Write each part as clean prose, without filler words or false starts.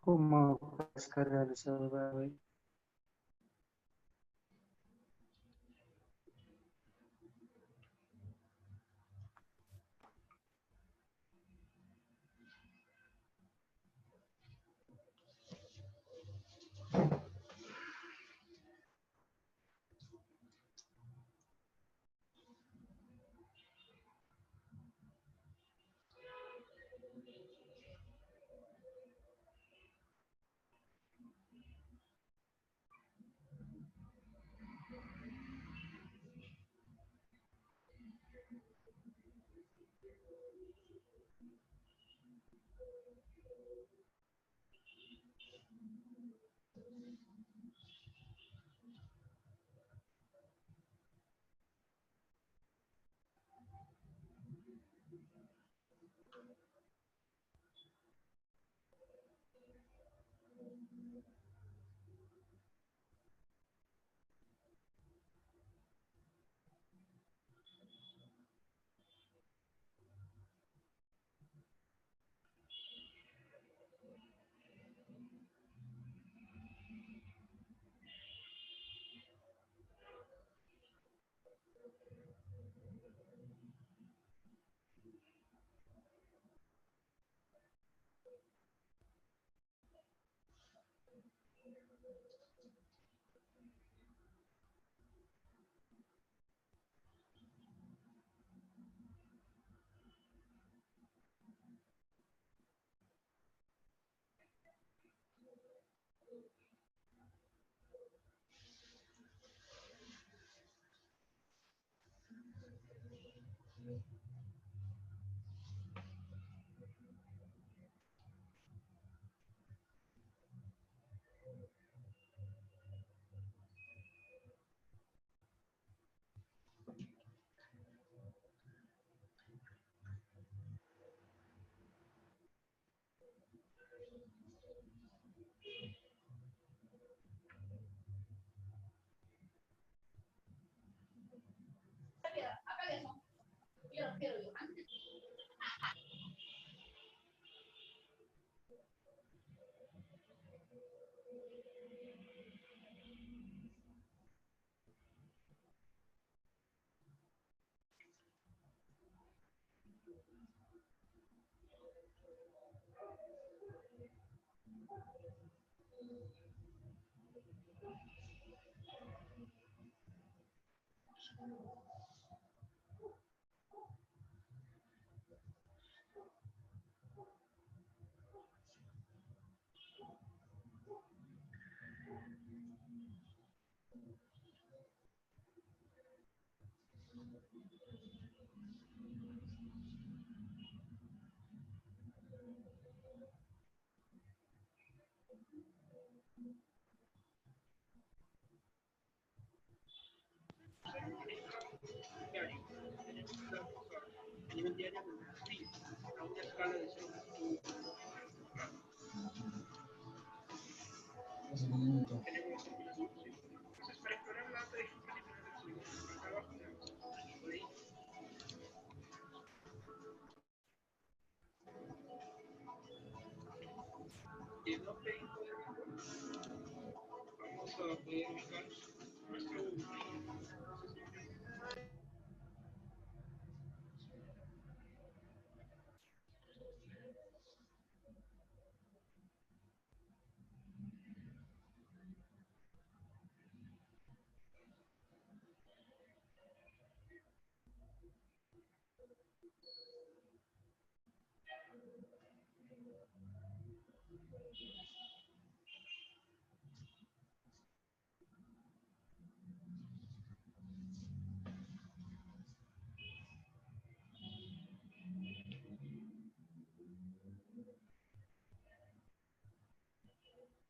¿Cómo descargar esa web?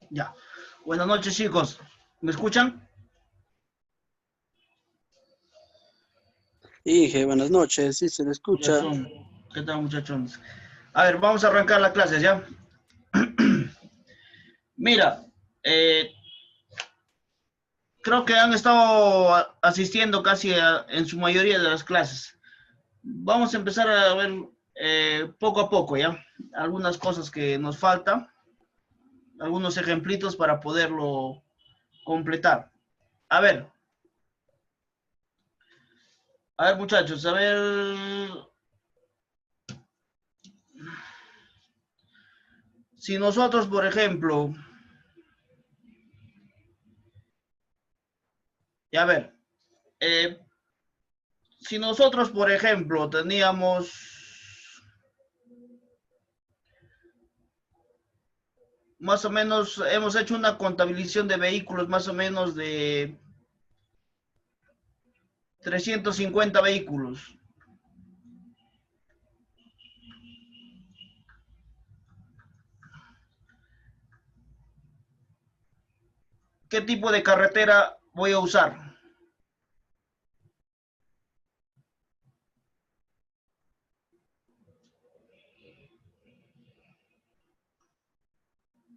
Ya. Buenas noches, chicos. ¿Me escuchan? Inge, buenas noches, sí se le Ya escucha. son. ¿Qué tal, muchachones? A ver, vamos a arrancar la clase, ¿ya? Mira, eh, creo que han estado asistiendo casi en su mayoría de las clases. Vamos a empezar a ver poco a poco, ¿ya? Algunas cosas que nos faltan, algunos ejemplitos para poderlo completar. A ver, muchachos, a ver, si nosotros, por ejemplo, y a ver, eh, si nosotros, por ejemplo, teníamos más o menos, hemos hecho una contabilización de vehículos más o menos de 350 vehículos. ¿Qué tipo de carretera voy a usar?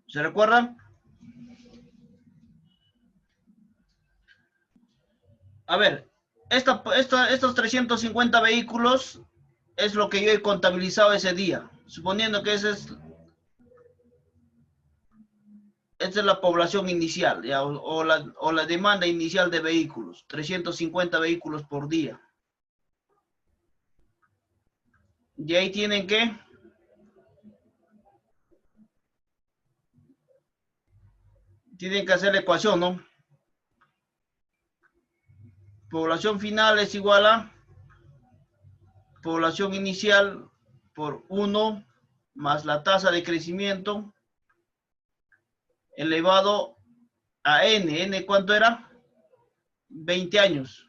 ¿Se recuerdan? A ver, estos 350 vehículos es lo que yo he contabilizado ese día, suponiendo que esa es la población inicial, ¿ya? O la demanda inicial de vehículos, 350 vehículos por día. Y ahí tienen que hacer la ecuación, ¿no? Población final es igual a población inicial por 1 más la tasa de crecimiento elevado a n. ¿N cuánto era? 20 años.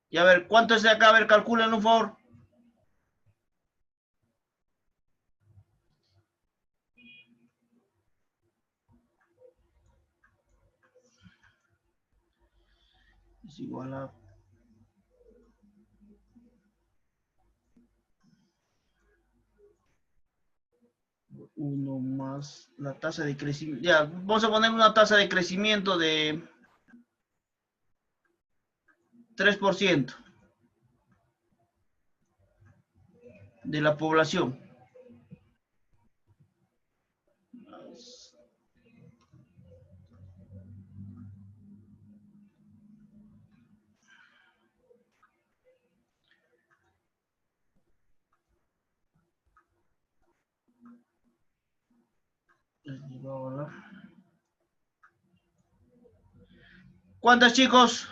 Y a ver, ¿cuánto es de acá? A ver, calculen, por favor. Es igual a 1 más la tasa de crecimiento. Ya, vamos a poner una tasa de crecimiento de 3% de la población. ¿Cuántos, chicos?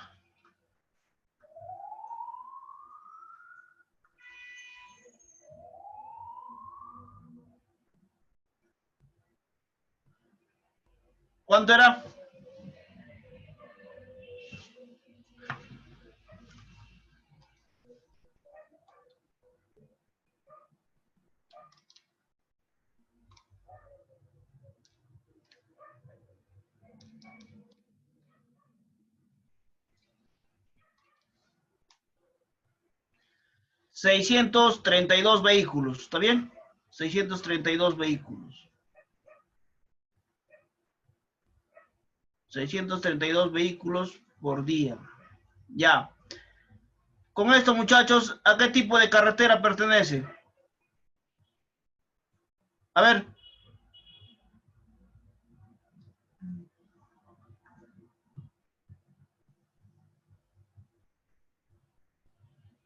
¿Cuánto era? 632 vehículos, ¿está bien? 632 vehículos. 632 vehículos por día. Ya. Con esto, muchachos, ¿a qué tipo de carretera pertenece? A ver,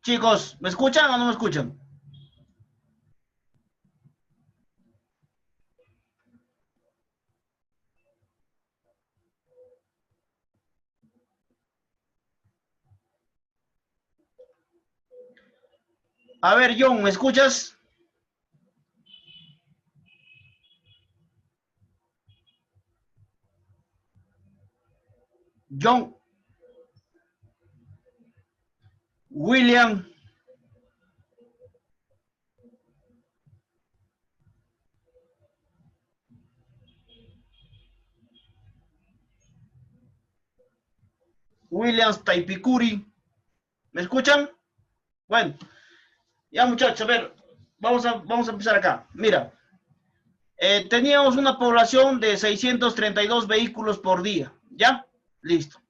chicos, ¿me escuchan o no me escuchan? A ver, John, ¿me escuchas? John, William, Williams Taipicuri. ¿Me escuchan? Bueno, ya muchachos, a ver, vamos a empezar acá. Mira, teníamos una población de 632 vehículos por día, ¿ya? Listo.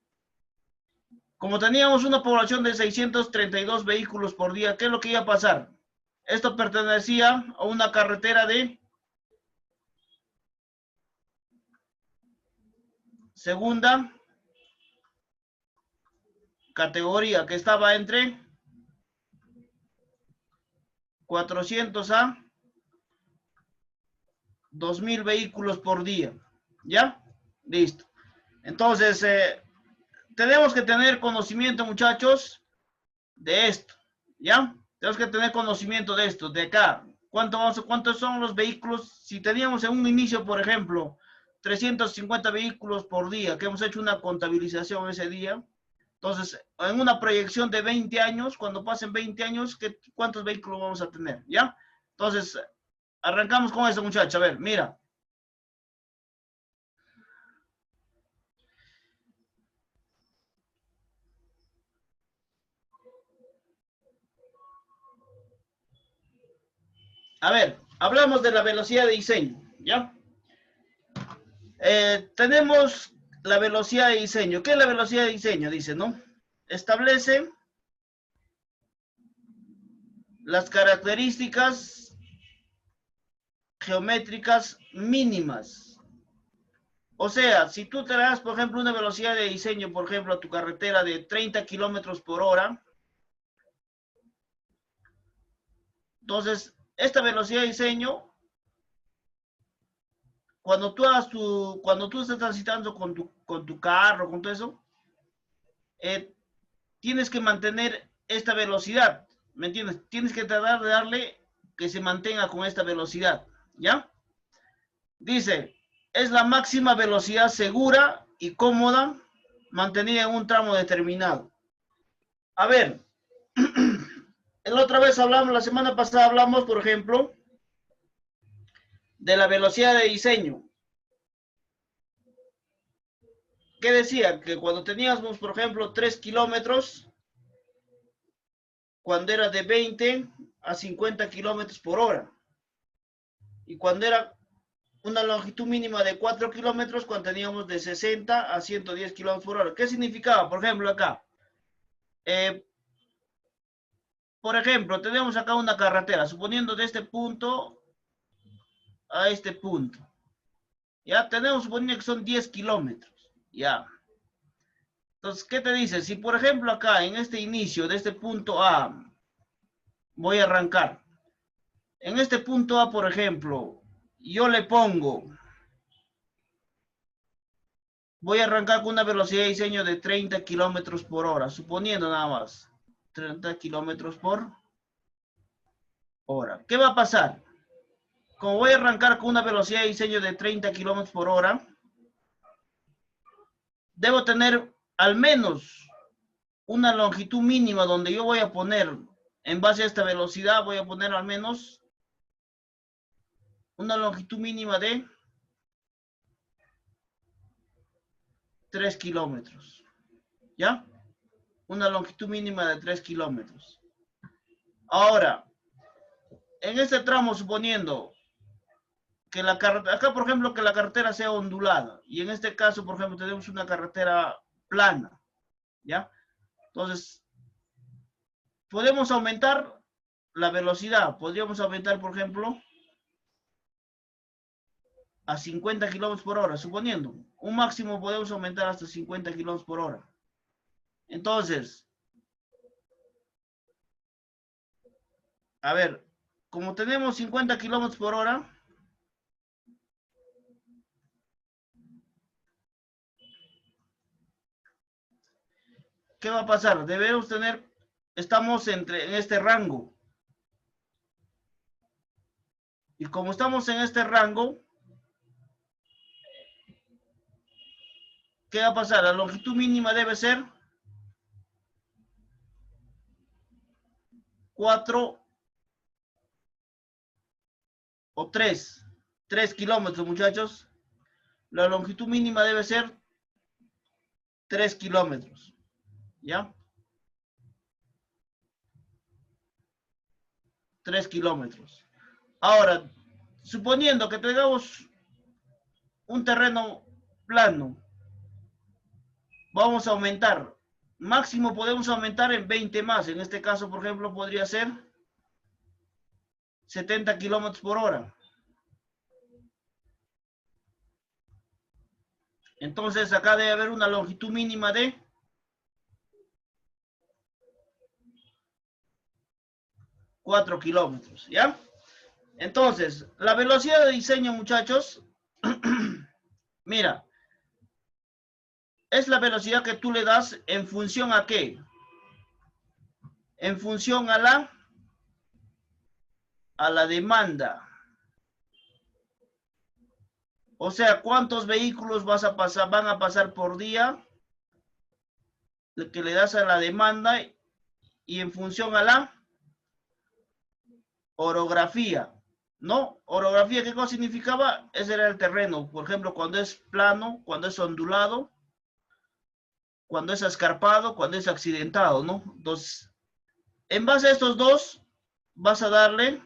Como teníamos una población de 632 vehículos por día, ¿qué es lo que iba a pasar? Esto pertenecía a una carretera de segunda categoría que estaba entre 400 a 2000 vehículos por día. ¿Ya? Listo. Entonces, tenemos que tener conocimiento, muchachos, de esto. ¿Ya? Tenemos que tener conocimiento de esto, de acá. ¿Cuántos son los vehículos? Si teníamos en un inicio, por ejemplo, 350 vehículos por día, que hemos hecho una contabilización ese día. Entonces, en una proyección de 20 años, cuando pasen 20 años, ¿cuántos vehículos vamos a tener? ¿Ya? Entonces, arrancamos con esto, muchachos. A ver, mira. A ver, hablamos de la velocidad de diseño, ¿ya? Tenemos la velocidad de diseño. ¿Qué es la velocidad de diseño? Dice, ¿no? Establece las características geométricas mínimas. O sea, si tú te das, por ejemplo, una velocidad de diseño, por ejemplo, a tu carretera de 30 kilómetros por hora, entonces, esta velocidad de diseño, cuando tú estás transitando con tu carro, con todo eso, tienes que mantener esta velocidad, ¿me entiendes? Tienes que tratar de darle que se mantenga con esta velocidad, ¿ya? Dice, es la máxima velocidad segura y cómoda mantenida en un tramo determinado. A ver, la otra vez hablamos, la semana pasada hablamos, por ejemplo, de la velocidad de diseño. ¿Qué decía? Que cuando teníamos, por ejemplo, 3 kilómetros, cuando era de 20 a 50 kilómetros por hora. Y cuando era una longitud mínima de 4 kilómetros, cuando teníamos de 60 a 110 kilómetros por hora. ¿Qué significaba? Por ejemplo, acá. Por ejemplo, tenemos acá una carretera, suponiendo de este punto a este punto. Ya tenemos, suponiendo que son 10 kilómetros. Ya. Entonces, ¿qué te dice? Si, por ejemplo, acá, en este inicio de este punto A, voy a arrancar. En este punto A, por ejemplo, yo le pongo, voy a arrancar con una velocidad de diseño de 30 kilómetros por hora, suponiendo nada más, 30 kilómetros por hora. ¿Qué va a pasar? Como voy a arrancar con una velocidad de diseño de 30 kilómetros por hora, debo tener al menos una longitud mínima donde yo voy a poner, en base a esta velocidad, voy a poner al menos una longitud mínima de 3 kilómetros. ¿Ya? Una longitud mínima de 3 kilómetros. Ahora, en este tramo, suponiendo que la carretera, acá por ejemplo, que la carretera sea ondulada, y en este caso, por ejemplo, tenemos una carretera plana, ¿ya? Entonces, podemos aumentar la velocidad, podríamos aumentar, por ejemplo, a 50 kilómetros por hora, suponiendo, un máximo podemos aumentar hasta 50 kilómetros por hora. Entonces, a ver, como tenemos 50 kilómetros por hora, ¿qué va a pasar? Debemos tener, estamos en este rango. Y como estamos en este rango, ¿qué va a pasar? La longitud mínima debe ser 4 o 3 kilómetros, muchachos. La longitud mínima debe ser 3 kilómetros. ¿ya? 3 kilómetros. Ahora, suponiendo que tengamos un terreno plano, vamos a aumentar. Máximo podemos aumentar en 20 más. En este caso, por ejemplo, podría ser 70 kilómetros por hora. Entonces, acá debe haber una longitud mínima de 4 kilómetros, ¿ya? Entonces, la velocidad de diseño, muchachos, mira, es la velocidad que tú le das en función a ¿qué? En función a la demanda. O sea, ¿cuántos vehículos van a pasar por día? Que le das a la demanda y en función a la orografía, ¿no? Orografía, ¿qué cosa significaba? Ese era el terreno. Por ejemplo, cuando es plano, cuando es ondulado, cuando es escarpado, cuando es accidentado, ¿no? Entonces, en base a estos dos, vas a darle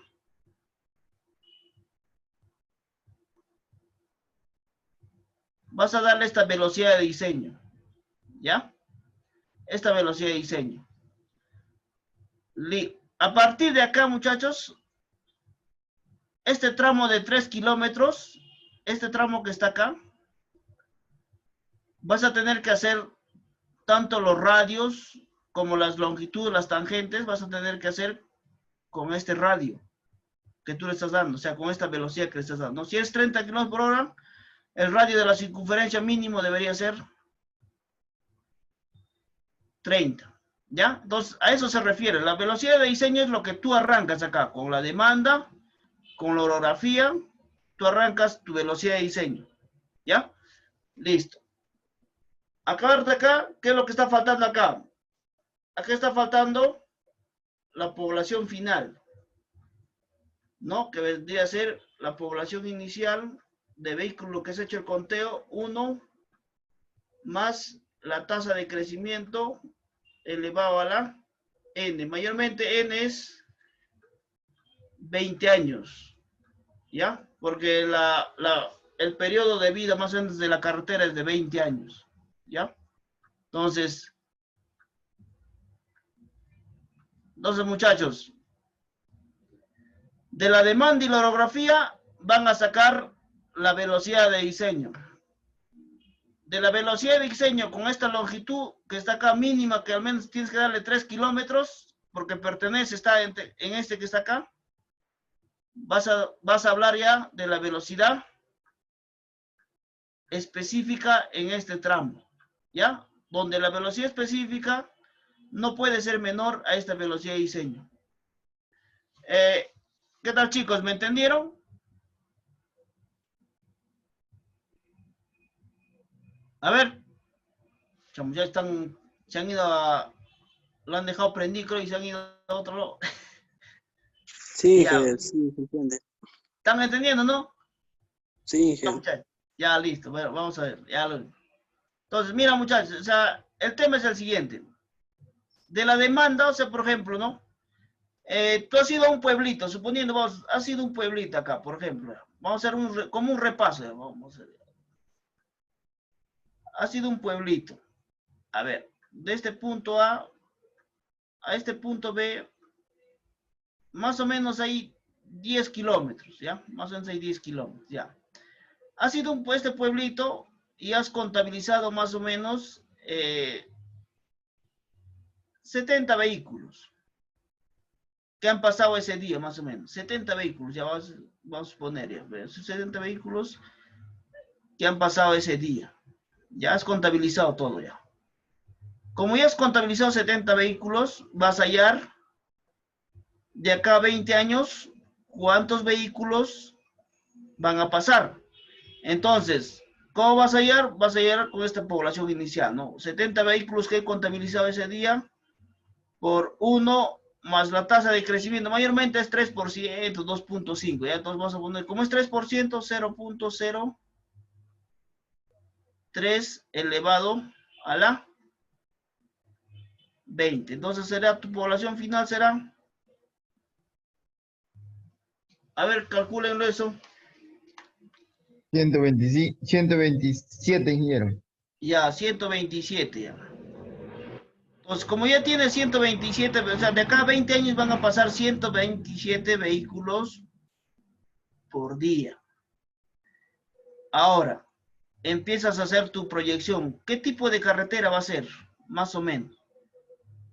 esta velocidad de diseño, ¿ya? Esta velocidad de diseño. A partir de acá, muchachos, este tramo de 3 kilómetros, este tramo que está acá, vas a tener que hacer tanto los radios como las longitudes, las tangentes, vas a tener que hacer con este radio que tú le estás dando, o sea, con esta velocidad que le estás dando. Si es 30 kilómetros por hora, el radio de la circunferencia mínimo debería ser 30, ¿ya? Entonces, a eso se refiere. La velocidad de diseño es lo que tú arrancas acá, con la demanda, con la orografía, tú arrancas tu velocidad de diseño, ¿ya? Listo. Acabar de acá, ¿qué es lo que está faltando acá? Acá está faltando la población final, ¿no? Que vendría a ser la población inicial de vehículos que se ha hecho el conteo, 1 más la tasa de crecimiento elevado a la n. Mayormente n es 20 años, ¿ya? Porque el periodo de vida más o menos de la carretera es de 20 años, ¿ya? Entonces, muchachos, de la demanda y la orografía van a sacar la velocidad de diseño. De la velocidad de diseño con esta longitud que está acá mínima, que al menos tienes que darle 3 kilómetros, porque pertenece, está en este que está acá, vas a hablar ya de la velocidad específica en este tramo, ¿ya? Donde la velocidad específica no puede ser menor a esta velocidad de diseño. ¿Qué tal, chicos? ¿Me entendieron? A ver, ya se han ido lo han dejado prendido y se han ido a otro lado. Sí, Ya. sí, se entiende. ¿Están entendiendo, no? Sí, Ya, muchachos. Ya, listo. Bueno, vamos a ver. Entonces, mira, muchachos, o sea, el tema es el siguiente. De la demanda, o sea, por ejemplo, ¿no? Tú has ido a un pueblito, suponiendo vos has ido a un pueblito acá, por ejemplo. Vamos a hacer como un repaso. Vamos a ver. Ha sido un pueblito. A ver, de este punto A este punto B, más o menos hay 10 kilómetros, ¿ya? Más o menos hay 10 kilómetros, ¿ya? Has ido a este pueblito y has contabilizado más o menos 70 vehículos que han pasado ese día, más o menos. 70 vehículos, ya vamos a poner, ya, 70 vehículos que han pasado ese día. Ya has contabilizado todo ya. Como ya has contabilizado 70 vehículos, vas a hallar de acá a 20 años cuántos vehículos van a pasar. Entonces, ¿cómo vas a hallar? Vas a hallar con esta población inicial, ¿no? 70 vehículos que he contabilizado ese día por 1 más la tasa de crecimiento. Mayormente es 3%, 2.5. ¿Ya? Entonces vamos a poner, como es 3%, 0.03 elevado a la 20. Entonces será, tu población final será, a ver, calcúlenlo eso. 127, ingeniero. Ya, 127 ya. Entonces, como ya tiene 127, o sea, de acá a 20 años van a pasar 127 vehículos por día. Ahora, empiezas a hacer tu proyección. ¿Qué tipo de carretera va a ser? Más o menos.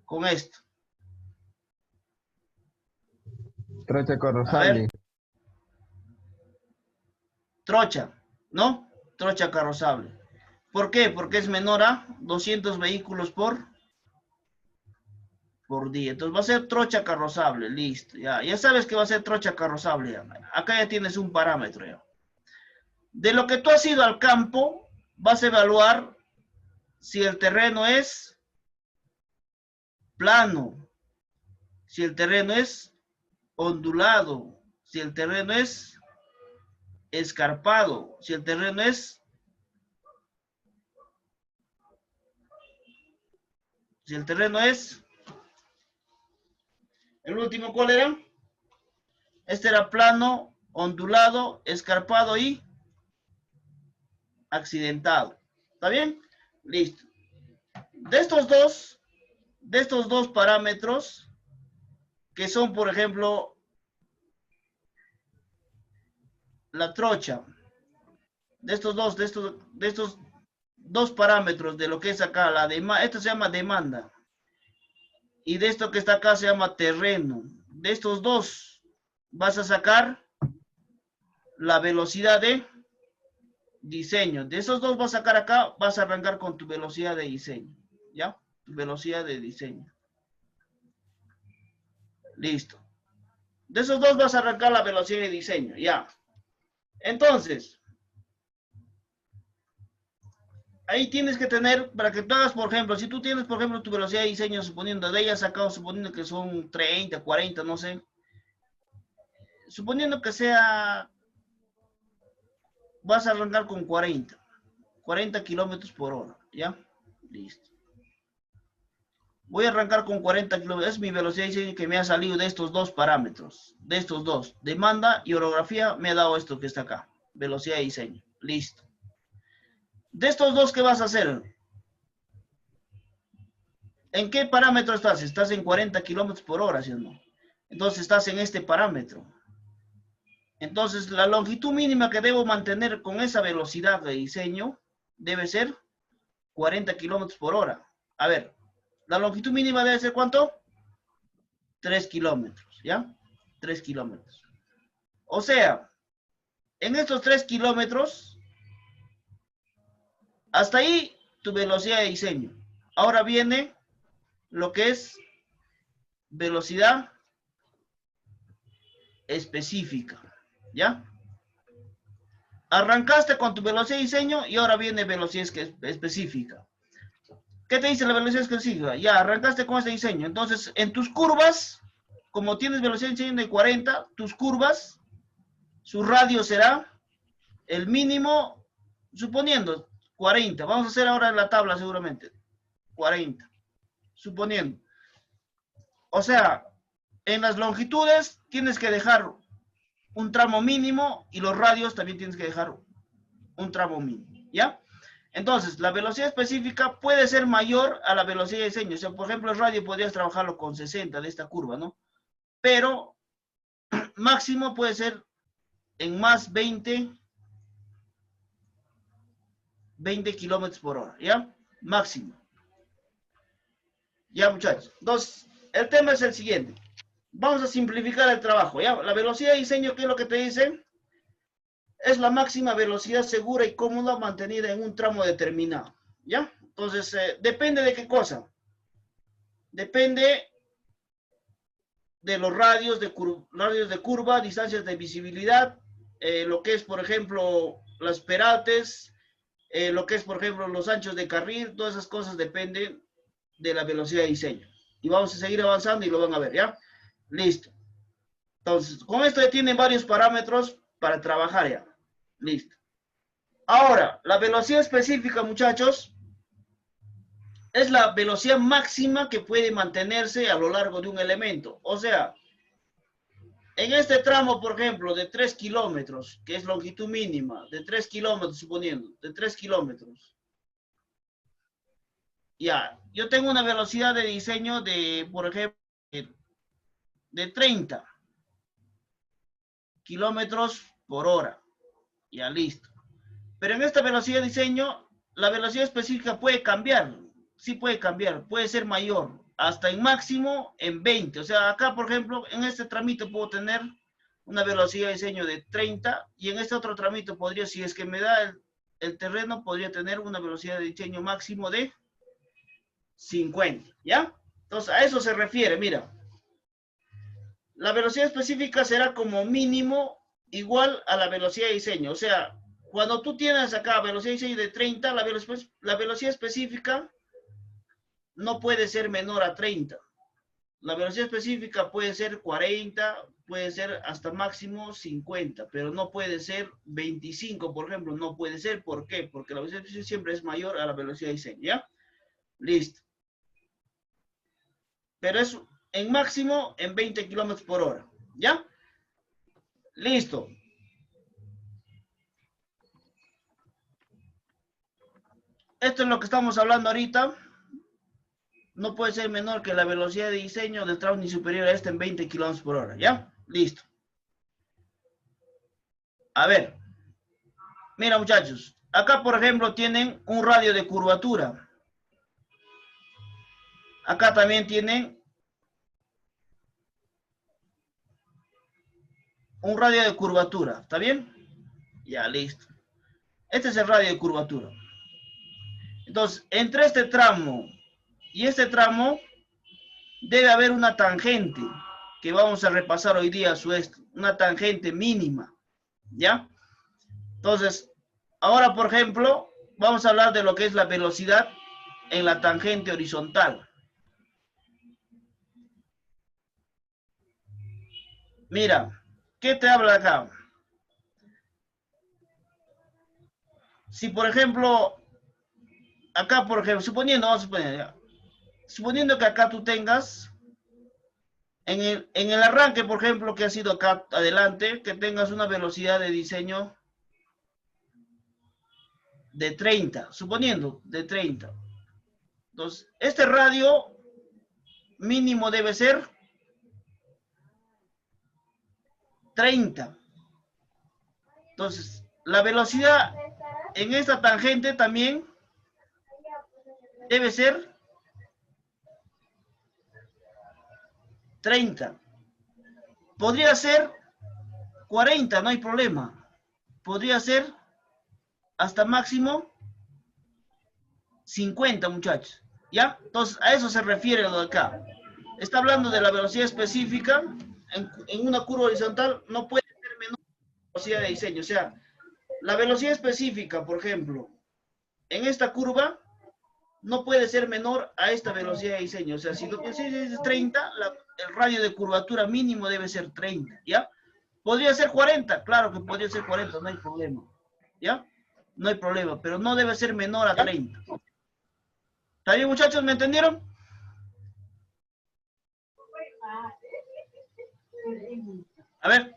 Con esto. Trocha A Corozal. ver. Trocha, ¿no? Trocha carrozable. ¿Por qué? Porque es menor a 200 vehículos por día. Entonces va a ser trocha carrozable, listo. Ya sabes que va a ser trocha carrozable. Ya. Acá ya tienes un parámetro. Ya. De lo que tú has ido al campo, vas a evaluar si el terreno es plano, si el terreno es ondulado, si el terreno es escarpado, si el terreno es el último, ¿cuál era? Este era plano, ondulado, escarpado y accidentado. ¿Está bien? Listo. De estos dos parámetros, que son, por ejemplo, la trocha, de estos dos parámetros de lo que es acá, la demanda, esto se llama demanda, y de esto que está acá se llama terreno. De estos dos vas a sacar la velocidad de diseño. De esos dos vas a sacar acá, vas a arrancar con tu velocidad de diseño, ¿ya? Tu velocidad de diseño. Listo. De esos dos vas a arrancar la velocidad de diseño, ya. Entonces, ahí tienes que tener, para que tú hagas, por ejemplo, si tú tienes, por ejemplo, tu velocidad de diseño, suponiendo, de ella sacado, suponiendo que son 30, 40, no sé. Suponiendo que sea, vas a arrancar con 40 kilómetros por hora, ¿ya? Listo. Voy a arrancar con 40 kilómetros, es mi velocidad de diseño que me ha salido de estos dos parámetros, de estos dos. Demanda y orografía me ha dado esto que está acá, velocidad de diseño. Listo. De estos dos, ¿qué vas a hacer? ¿En qué parámetro estás? Estás en 40 kilómetros por hora, ¿sí o no? Entonces estás en este parámetro. Entonces la longitud mínima que debo mantener con esa velocidad de diseño debe ser 40 kilómetros por hora. A ver, la longitud mínima debe ser ¿cuánto? 3 kilómetros, ¿ya? 3 kilómetros. O sea, en estos 3 kilómetros, hasta ahí tu velocidad de diseño. Ahora viene lo que es velocidad específica, ¿ya? Arrancaste con tu velocidad de diseño y ahora viene velocidad específica. ¿Qué te dice la velocidad específica? Ya, arrancaste con ese diseño. Entonces, en tus curvas, como tienes velocidad de diseño de 40, tus curvas, su radio será el mínimo, suponiendo 40. Vamos a hacer ahora la tabla seguramente. 40. Suponiendo. O sea, en las longitudes tienes que dejar un tramo mínimo y los radios también tienes que dejar un tramo mínimo, ¿ya? Entonces, la velocidad específica puede ser mayor a la velocidad de diseño. O sea, por ejemplo, el radio podrías trabajarlo con 60 de esta curva, ¿no? Pero máximo puede ser en más 20 kilómetros por hora, ¿ya? Máximo. Ya, muchachos. Entonces, el tema es el siguiente. Vamos a simplificar el trabajo, ¿ya? La velocidad de diseño, ¿qué es lo que te dice? Es la máxima velocidad segura y cómoda mantenida en un tramo determinado, ¿ya? Entonces, depende de qué cosa. Depende de los radios de curva, distancias de visibilidad, lo que es, por ejemplo, las perates, lo que es, por ejemplo, los anchos de carril, todas esas cosas dependen de la velocidad de diseño. Y vamos a seguir avanzando y lo van a ver, ¿ya? Listo. Entonces, con esto ya tienen varios parámetros para trabajar ya. Listo. Ahora, la velocidad específica, muchachos, es la velocidad máxima que puede mantenerse a lo largo de un elemento. O sea, en este tramo, por ejemplo, de 3 kilómetros, que es longitud mínima, de 3 kilómetros, suponiendo, de 3 kilómetros. Ya, yo tengo una velocidad de diseño de, por ejemplo, de 30 kilómetros por hora. Ya, listo. Pero en esta velocidad de diseño, la velocidad específica puede cambiar. Sí puede cambiar, puede ser mayor. Hasta en máximo en 20. O sea, acá, por ejemplo, en este tramito puedo tener una velocidad de diseño de 30 y en este otro tramito podría, si es que me da el terreno, podría tener una velocidad de diseño máximo de 50, ¿ya? Entonces, a eso se refiere, mira. La velocidad específica será como mínimo igual a la velocidad de diseño. O sea, cuando tú tienes acá velocidad de diseño de 30, la velocidad específica no puede ser menor a 30. La velocidad específica puede ser 40, puede ser hasta máximo 50, pero no puede ser 25, por ejemplo. No puede ser, ¿por qué? Porque la velocidad específica siempre es mayor a la velocidad de diseño, ¿ya? Listo. Pero es en máximo en 20 kilómetros por hora, ¿ya? Listo. Esto es lo que estamos hablando ahorita. No puede ser menor que la velocidad de diseño del tramo ni superior a este en 20 kilómetros por hora, ¿ya? Listo. A ver. Mira, muchachos. Acá, por ejemplo, tienen un radio de curvatura. Acá también tienen un radio de curvatura. ¿Está bien? Ya, listo. Este es el radio de curvatura. Entonces, entre este tramo y este tramo debe haber una tangente que vamos a repasar hoy día una tangente mínima, ¿ya? Entonces, ahora, por ejemplo, vamos a hablar de lo que es la velocidad en la tangente horizontal. Mira, ¿qué te habla acá? Si, por ejemplo, acá, por ejemplo, suponiendo que acá tú tengas, en el arranque, por ejemplo, que ha sido acá adelante, que tengas una velocidad de diseño de 30, suponiendo, de 30. Entonces, este radio mínimo debe ser 30. Entonces, la velocidad en esta tangente también debe ser 30. Podría ser 40, no hay problema. Podría ser hasta máximo 50, muchachos. ¿Ya? Entonces, a eso se refiere lo de acá. Está hablando de la velocidad específica. En una curva horizontal no puede ser menor que la velocidad de diseño. O sea, la velocidad específica, por ejemplo, en esta curva no puede ser menor a esta velocidad de diseño. O sea, si lo que es 30, el radio de curvatura mínimo debe ser 30, ¿ya? ¿Podría ser 40? Claro que podría ser 40, no hay problema, ¿ya? No hay problema, pero no debe ser menor a 30. ¿Está bien, muchachos? ¿Me entendieron? A ver.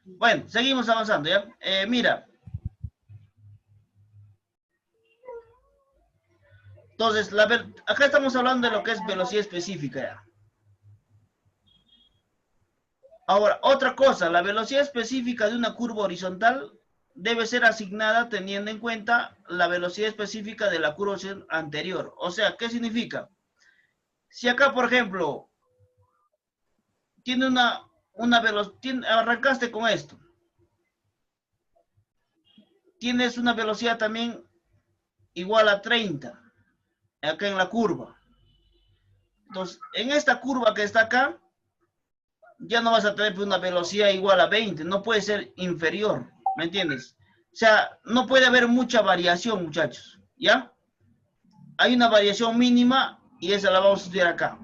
Bueno, seguimos avanzando, ¿ya? Mira. Entonces, acá estamos hablando de lo que es velocidad específica, ¿ya? Ahora, otra cosa, la velocidad específica de una curva horizontal debe ser asignada teniendo en cuenta la velocidad específica de la curva anterior. O sea, ¿qué significa? Si acá, por ejemplo, tiene una velocidad, arrancaste con esto. Tienes una velocidad también igual a 30, acá en la curva. Entonces, en esta curva que está acá, ya no vas a tener una velocidad igual a 20, no puede ser inferior, ¿me entiendes? O sea, no puede haber mucha variación, muchachos, ¿ya? Hay una variación mínima y esa la vamos a estudiar acá.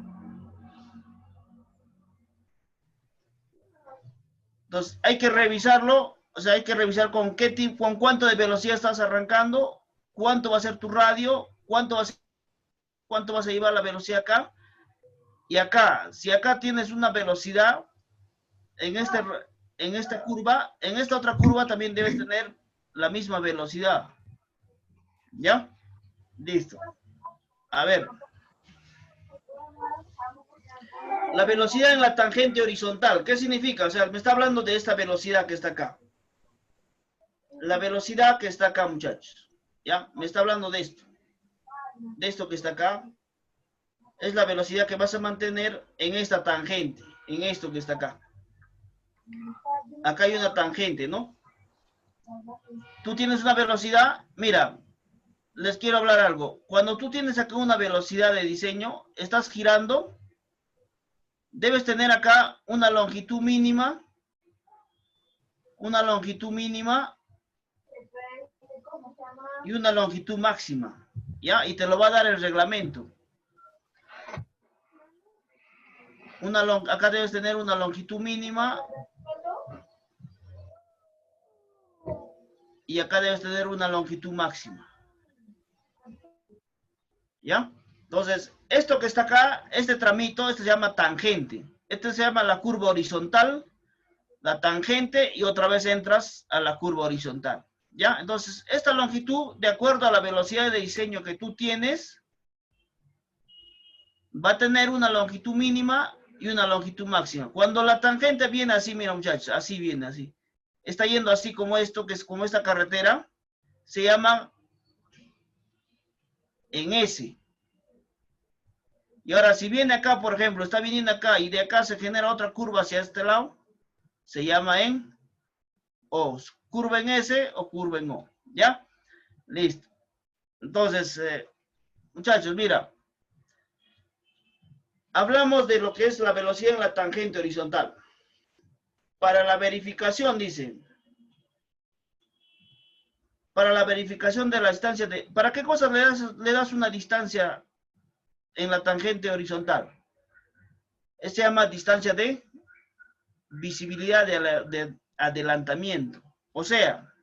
Entonces, hay que revisarlo, o sea, hay que revisar con qué tipo, con cuánto de velocidad estás arrancando, cuánto va a ser tu radio ¿cuánto vas a llevar la velocidad acá? Y acá, si acá tienes una velocidad, en esta curva, en esta otra curva también debes tener la misma velocidad. ¿Ya? Listo. A ver. La velocidad en la tangente horizontal, ¿qué significa? O sea, me está hablando de esta velocidad que está acá. La velocidad que está acá, muchachos. ¿Ya? Me está hablando de esto. De esto que está acá. Es la velocidad que vas a mantener en esta tangente. En esto que está acá. Acá hay una tangente, ¿no? Tú tienes una velocidad, mira, les quiero hablar algo. Cuando tú tienes acá una velocidad de diseño, estás girando, debes tener acá una longitud mínima y una longitud máxima, ¿ya? Y te lo va a dar el reglamento. Acá debes tener una longitud mínima y acá debes tener una longitud máxima. ¿Ya? Entonces, esto que está acá, este tramito, este se llama tangente. Este se llama la curva horizontal, la tangente, y otra vez entras a la curva horizontal. ¿Ya? Entonces, esta longitud, de acuerdo a la velocidad de diseño que tú tienes, va a tener una longitud mínima y una longitud máxima. Cuando la tangente viene así, mira muchachos, así viene, así. Está yendo así como esto, que es como esta carretera, se llama en S. Y ahora, si viene acá, por ejemplo, está viniendo acá y de acá se genera otra curva hacia este lado, se llama en O. Curva en S o curva en O. ¿Ya? Listo. Entonces, muchachos, mira. Hablamos de lo que es la velocidad en la tangente horizontal. Para la verificación, dice. Para la verificación de la distancia de... ¿Para qué cosas le das una distancia en la tangente horizontal? Se llama distancia de visibilidad de adelantamiento. O sea,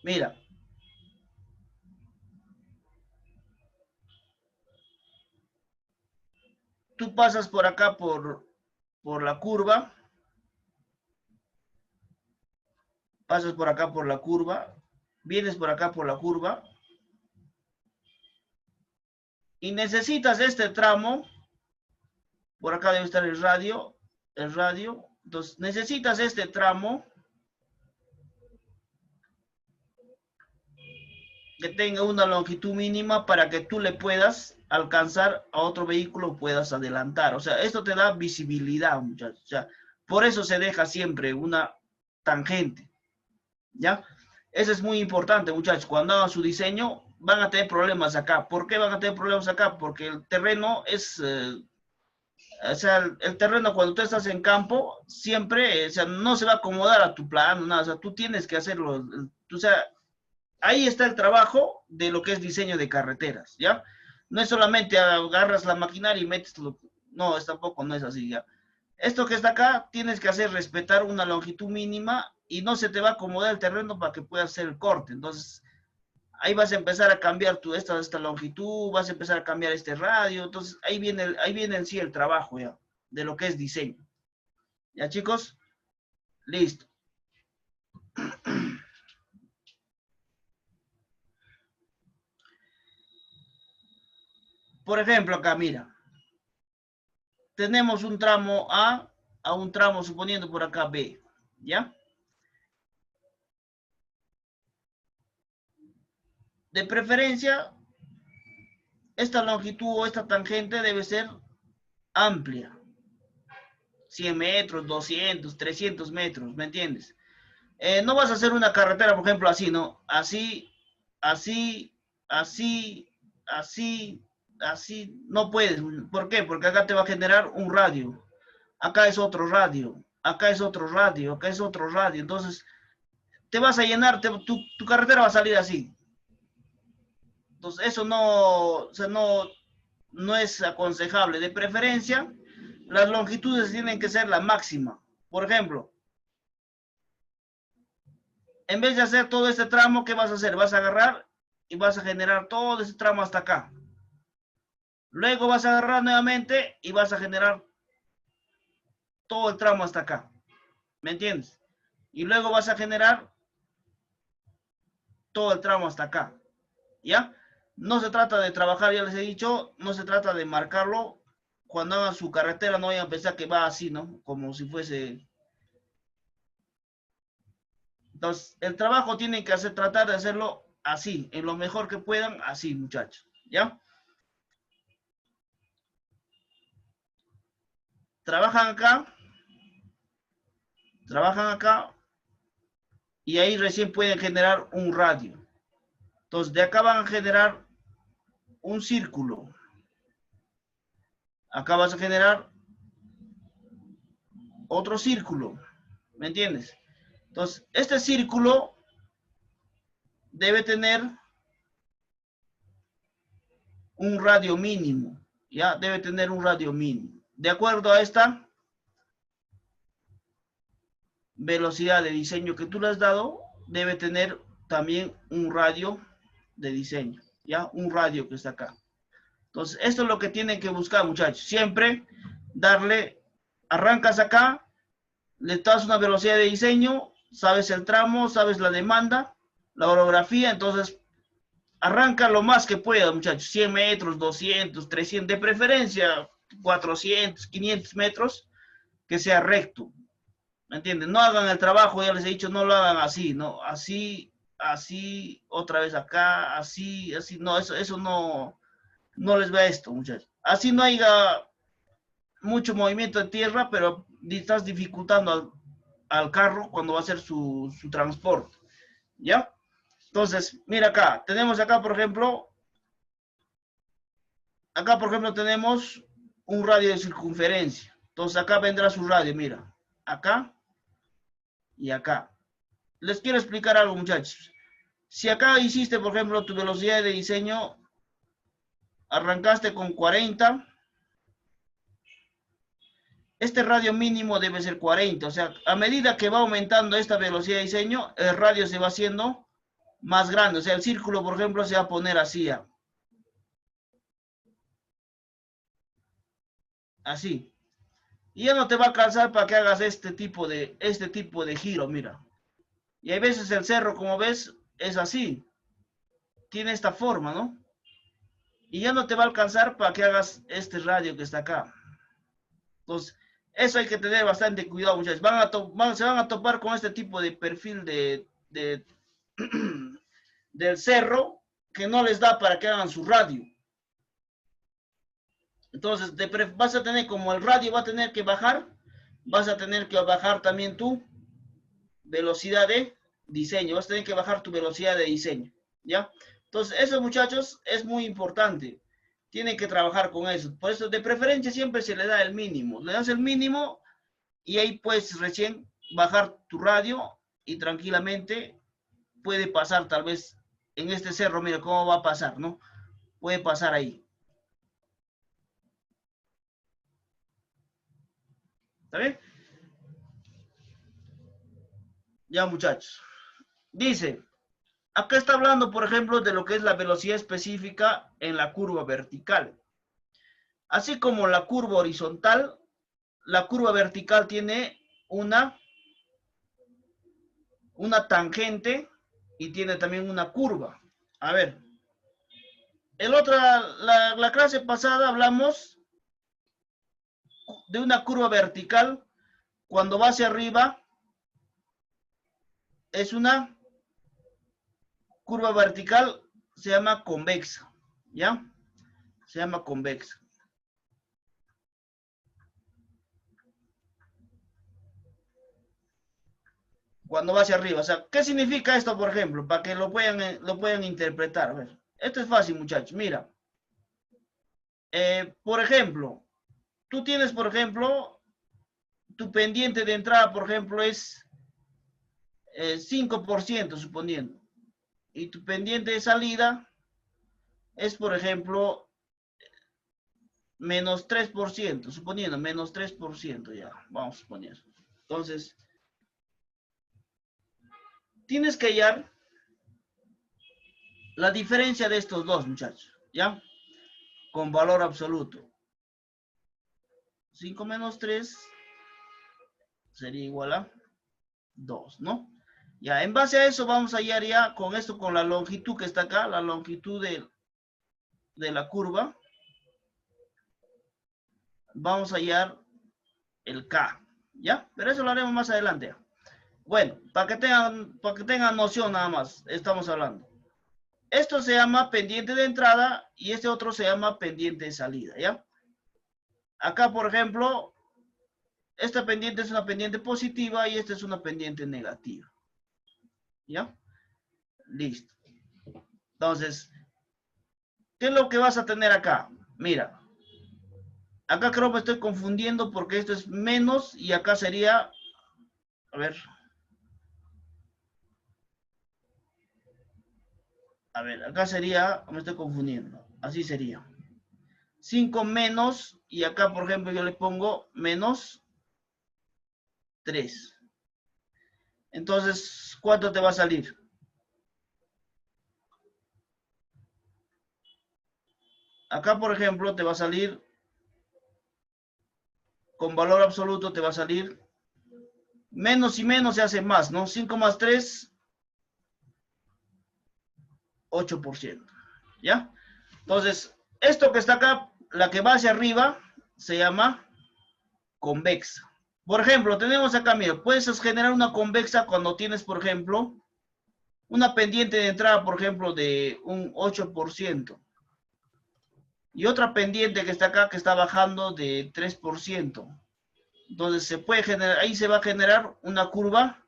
mira, tú pasas por acá por la curva, pasas por acá por la curva, vienes por acá por la curva, y necesitas este tramo. Por acá debe estar el radio, entonces necesitas este tramo que tenga una longitud mínima para que tú le puedas alcanzar a otro vehículo, puedas adelantar. O sea, esto te da visibilidad, muchachos. O sea, por eso se deja siempre una tangente, ¿ya? Eso es muy importante, muchachos. Cuando hagan su diseño, van a tener problemas acá. ¿Por qué van a tener problemas acá? Porque el terreno es... o sea, el terreno cuando tú estás en campo, siempre, o sea, no se va a acomodar a tu plano, nada, o sea, tú tienes que hacerlo, o sea, ahí está el trabajo de lo que es diseño de carreteras, ¿ya? No es solamente agarras la maquinaria y metes, no, tampoco no es así, ¿ya? Esto que está acá, tienes que hacer respetar una longitud mínima y no se te va a acomodar el terreno para que puedas hacer el corte, entonces... Ahí vas a empezar a cambiar esta longitud, vas a empezar a cambiar este radio. Entonces, ahí viene en sí el trabajo ya, de lo que es diseño. ¿Ya, chicos? Listo. Por ejemplo, acá, mira. Tenemos un tramo A un tramo, suponiendo por acá B. ¿Ya? De preferencia, esta longitud o esta tangente debe ser amplia. 100 metros, 200, 300 metros, ¿me entiendes? No vas a hacer una carretera, por ejemplo, así, ¿no? Así, no puedes. ¿Por qué? Porque acá te va a generar un radio. Acá es otro radio. Acá es otro radio. Acá es otro radio. Entonces, te vas a llenar, tu carretera va a salir así. Entonces, eso no, o sea, no es aconsejable. De preferencia, las longitudes tienen que ser la máxima. Por ejemplo, en vez de hacer todo este tramo, ¿qué vas a hacer? Vas a agarrar y vas a generar todo ese tramo hasta acá. Luego vas a agarrar nuevamente y vas a generar todo el tramo hasta acá. ¿Me entiendes? Y luego vas a generar todo el tramo hasta acá. ¿Ya? No se trata de trabajar, ya les he dicho, no se trata de marcarlo. Cuando hagan su carretera no vayan a pensar que va así, ¿no? Como si fuese... Entonces, el trabajo tienen que hacer, tratar de hacerlo así, en lo mejor que puedan, así, muchachos. ¿Ya? Trabajan acá, y ahí recién pueden generar un radio. Entonces, de acá van a generar un círculo. Acá vas a generar otro círculo. ¿Me entiendes? Entonces, este círculo debe tener un radio mínimo. ¿Ya? Debe tener un radio mínimo. De acuerdo a esta velocidad de diseño que tú le has dado, debe tener también un radio de diseño. ¿Ya? Un radio que está acá. Entonces, esto es lo que tienen que buscar, muchachos. Siempre darle, arrancas acá, le das una velocidad de diseño, sabes el tramo, sabes la demanda, la orografía, entonces arranca lo más que pueda, muchachos. 100 metros, 200, 300, de preferencia 400, 500 metros, que sea recto. ¿Me entienden? No hagan el trabajo, ya les he dicho, no lo hagan así, ¿no? Así, así, otra vez acá, así, así. No, eso no les va esto, muchachos. Así no haya mucho movimiento de tierra, pero estás dificultando al carro cuando va a hacer su transporte. ¿Ya? Entonces, mira acá. Tenemos acá, por ejemplo, tenemos un radio de circunferencia. Entonces, acá vendrá su radio, mira. Acá y acá. Les quiero explicar algo, muchachos. Si acá hiciste, por ejemplo, tu velocidad de diseño, arrancaste con 40, este radio mínimo debe ser 40, o sea, a medida que va aumentando esta velocidad de diseño, el radio se va haciendo más grande, o sea, el círculo, por ejemplo, se va a poner así, así. Y ya no te va a alcanzar para que hagas este tipo de giro, mira. Y hay veces el cerro, como ves, es así. Tiene esta forma, ¿no? Y ya no te va a alcanzar para que hagas este radio que está acá. Entonces, eso hay que tener bastante cuidado, muchachos. Se van a topar con este tipo de perfil del cerro que no les da para que hagan su radio. Entonces, vas a tener, como el radio va a tener que bajar, vas a tener que bajar también tu velocidad de diseño. Vas a tener que bajar tu velocidad de diseño. ¿Ya? Entonces, eso, muchachos, es muy importante. Tienen que trabajar con eso. Por eso, de preferencia, siempre se le da el mínimo. Le das el mínimo y ahí puedes recién bajar tu radio y tranquilamente puede pasar tal vez en este cerro. Mira cómo va a pasar, ¿no? Puede pasar ahí. ¿Está bien? Ya, muchachos. Dice, acá está hablando, por ejemplo, de lo que es la velocidad específica en la curva vertical. Así como la curva horizontal, la curva vertical tiene una tangente y tiene también una curva. A ver, la clase pasada hablamos de una curva vertical. Cuando va hacia arriba, es una curva vertical, se llama convexa, ¿ya? Se llama convexa. Cuando va hacia arriba. O sea, ¿qué significa esto, por ejemplo? Para que lo puedan interpretar. A ver, esto es fácil, muchachos. Mira. Por ejemplo, tú tienes, por ejemplo, tu pendiente de entrada, por ejemplo, es 5%, suponiendo. Y tu pendiente de salida es, por ejemplo, menos 3%, suponiendo, menos 3%, ya, vamos a suponer. Entonces, tienes que hallar la diferencia de estos dos, muchachos, ¿ya? Con valor absoluto. 5 menos 3 sería igual a 2, ¿no? Ya, en base a eso vamos a hallar ya con esto, con la longitud que está acá, la longitud de la curva. Vamos a hallar el K, ¿ya? Pero eso lo haremos más adelante. Bueno, para que tengan noción nada más, estamos hablando. Esto se llama pendiente de entrada y este otro se llama pendiente de salida, ¿ya? Acá, por ejemplo, esta pendiente es una pendiente positiva y esta es una pendiente negativa. ¿Ya? Listo. Entonces, ¿qué es lo que vas a tener acá? Mira, acá creo que me estoy confundiendo porque esto es menos y acá sería, a ver, acá sería, me estoy confundiendo, así sería. 5 menos, y acá, por ejemplo, yo le pongo menos 3. Entonces, ¿cuánto te va a salir? Acá, por ejemplo, te va a salir, con valor absoluto te va a salir, menos y menos se hace más, ¿no? 5 más 3, 8%, ¿ya? Entonces, esto que está acá, la que va hacia arriba, se llama convexa. Por ejemplo, tenemos acá, mira, puedes generar una convexa cuando tienes, por ejemplo, una pendiente de entrada, por ejemplo, de un 8%. Y otra pendiente que está acá, que está bajando de 3%. Entonces, se puede generar, ahí se va a generar una curva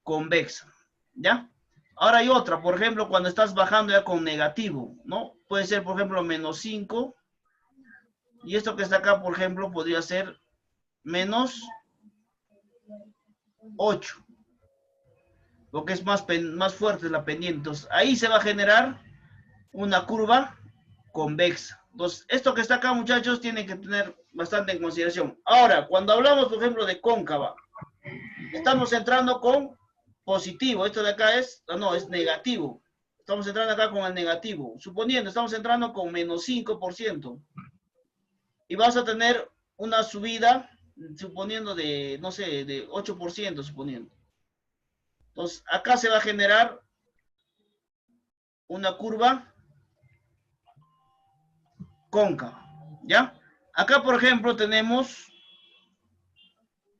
convexa, ¿ya? Ahora hay otra, por ejemplo, cuando estás bajando ya con negativo, ¿no? Puede ser, por ejemplo, menos 5. Y esto que está acá, por ejemplo, podría ser menos 8. Porque es más fuerte la pendiente. Entonces, ahí se va a generar una curva convexa. Entonces, esto que está acá, muchachos, tienen que tener bastante en consideración. Ahora, cuando hablamos, por ejemplo, de cóncava, estamos entrando con positivo. Esto de acá es, no, es negativo. Estamos entrando acá con el negativo. Suponiendo, estamos entrando con menos 5%. Y vas a tener una subida, suponiendo de, no sé, de 8%, suponiendo. Entonces, acá se va a generar una curva cóncava, ¿ya? Acá, por ejemplo, tenemos,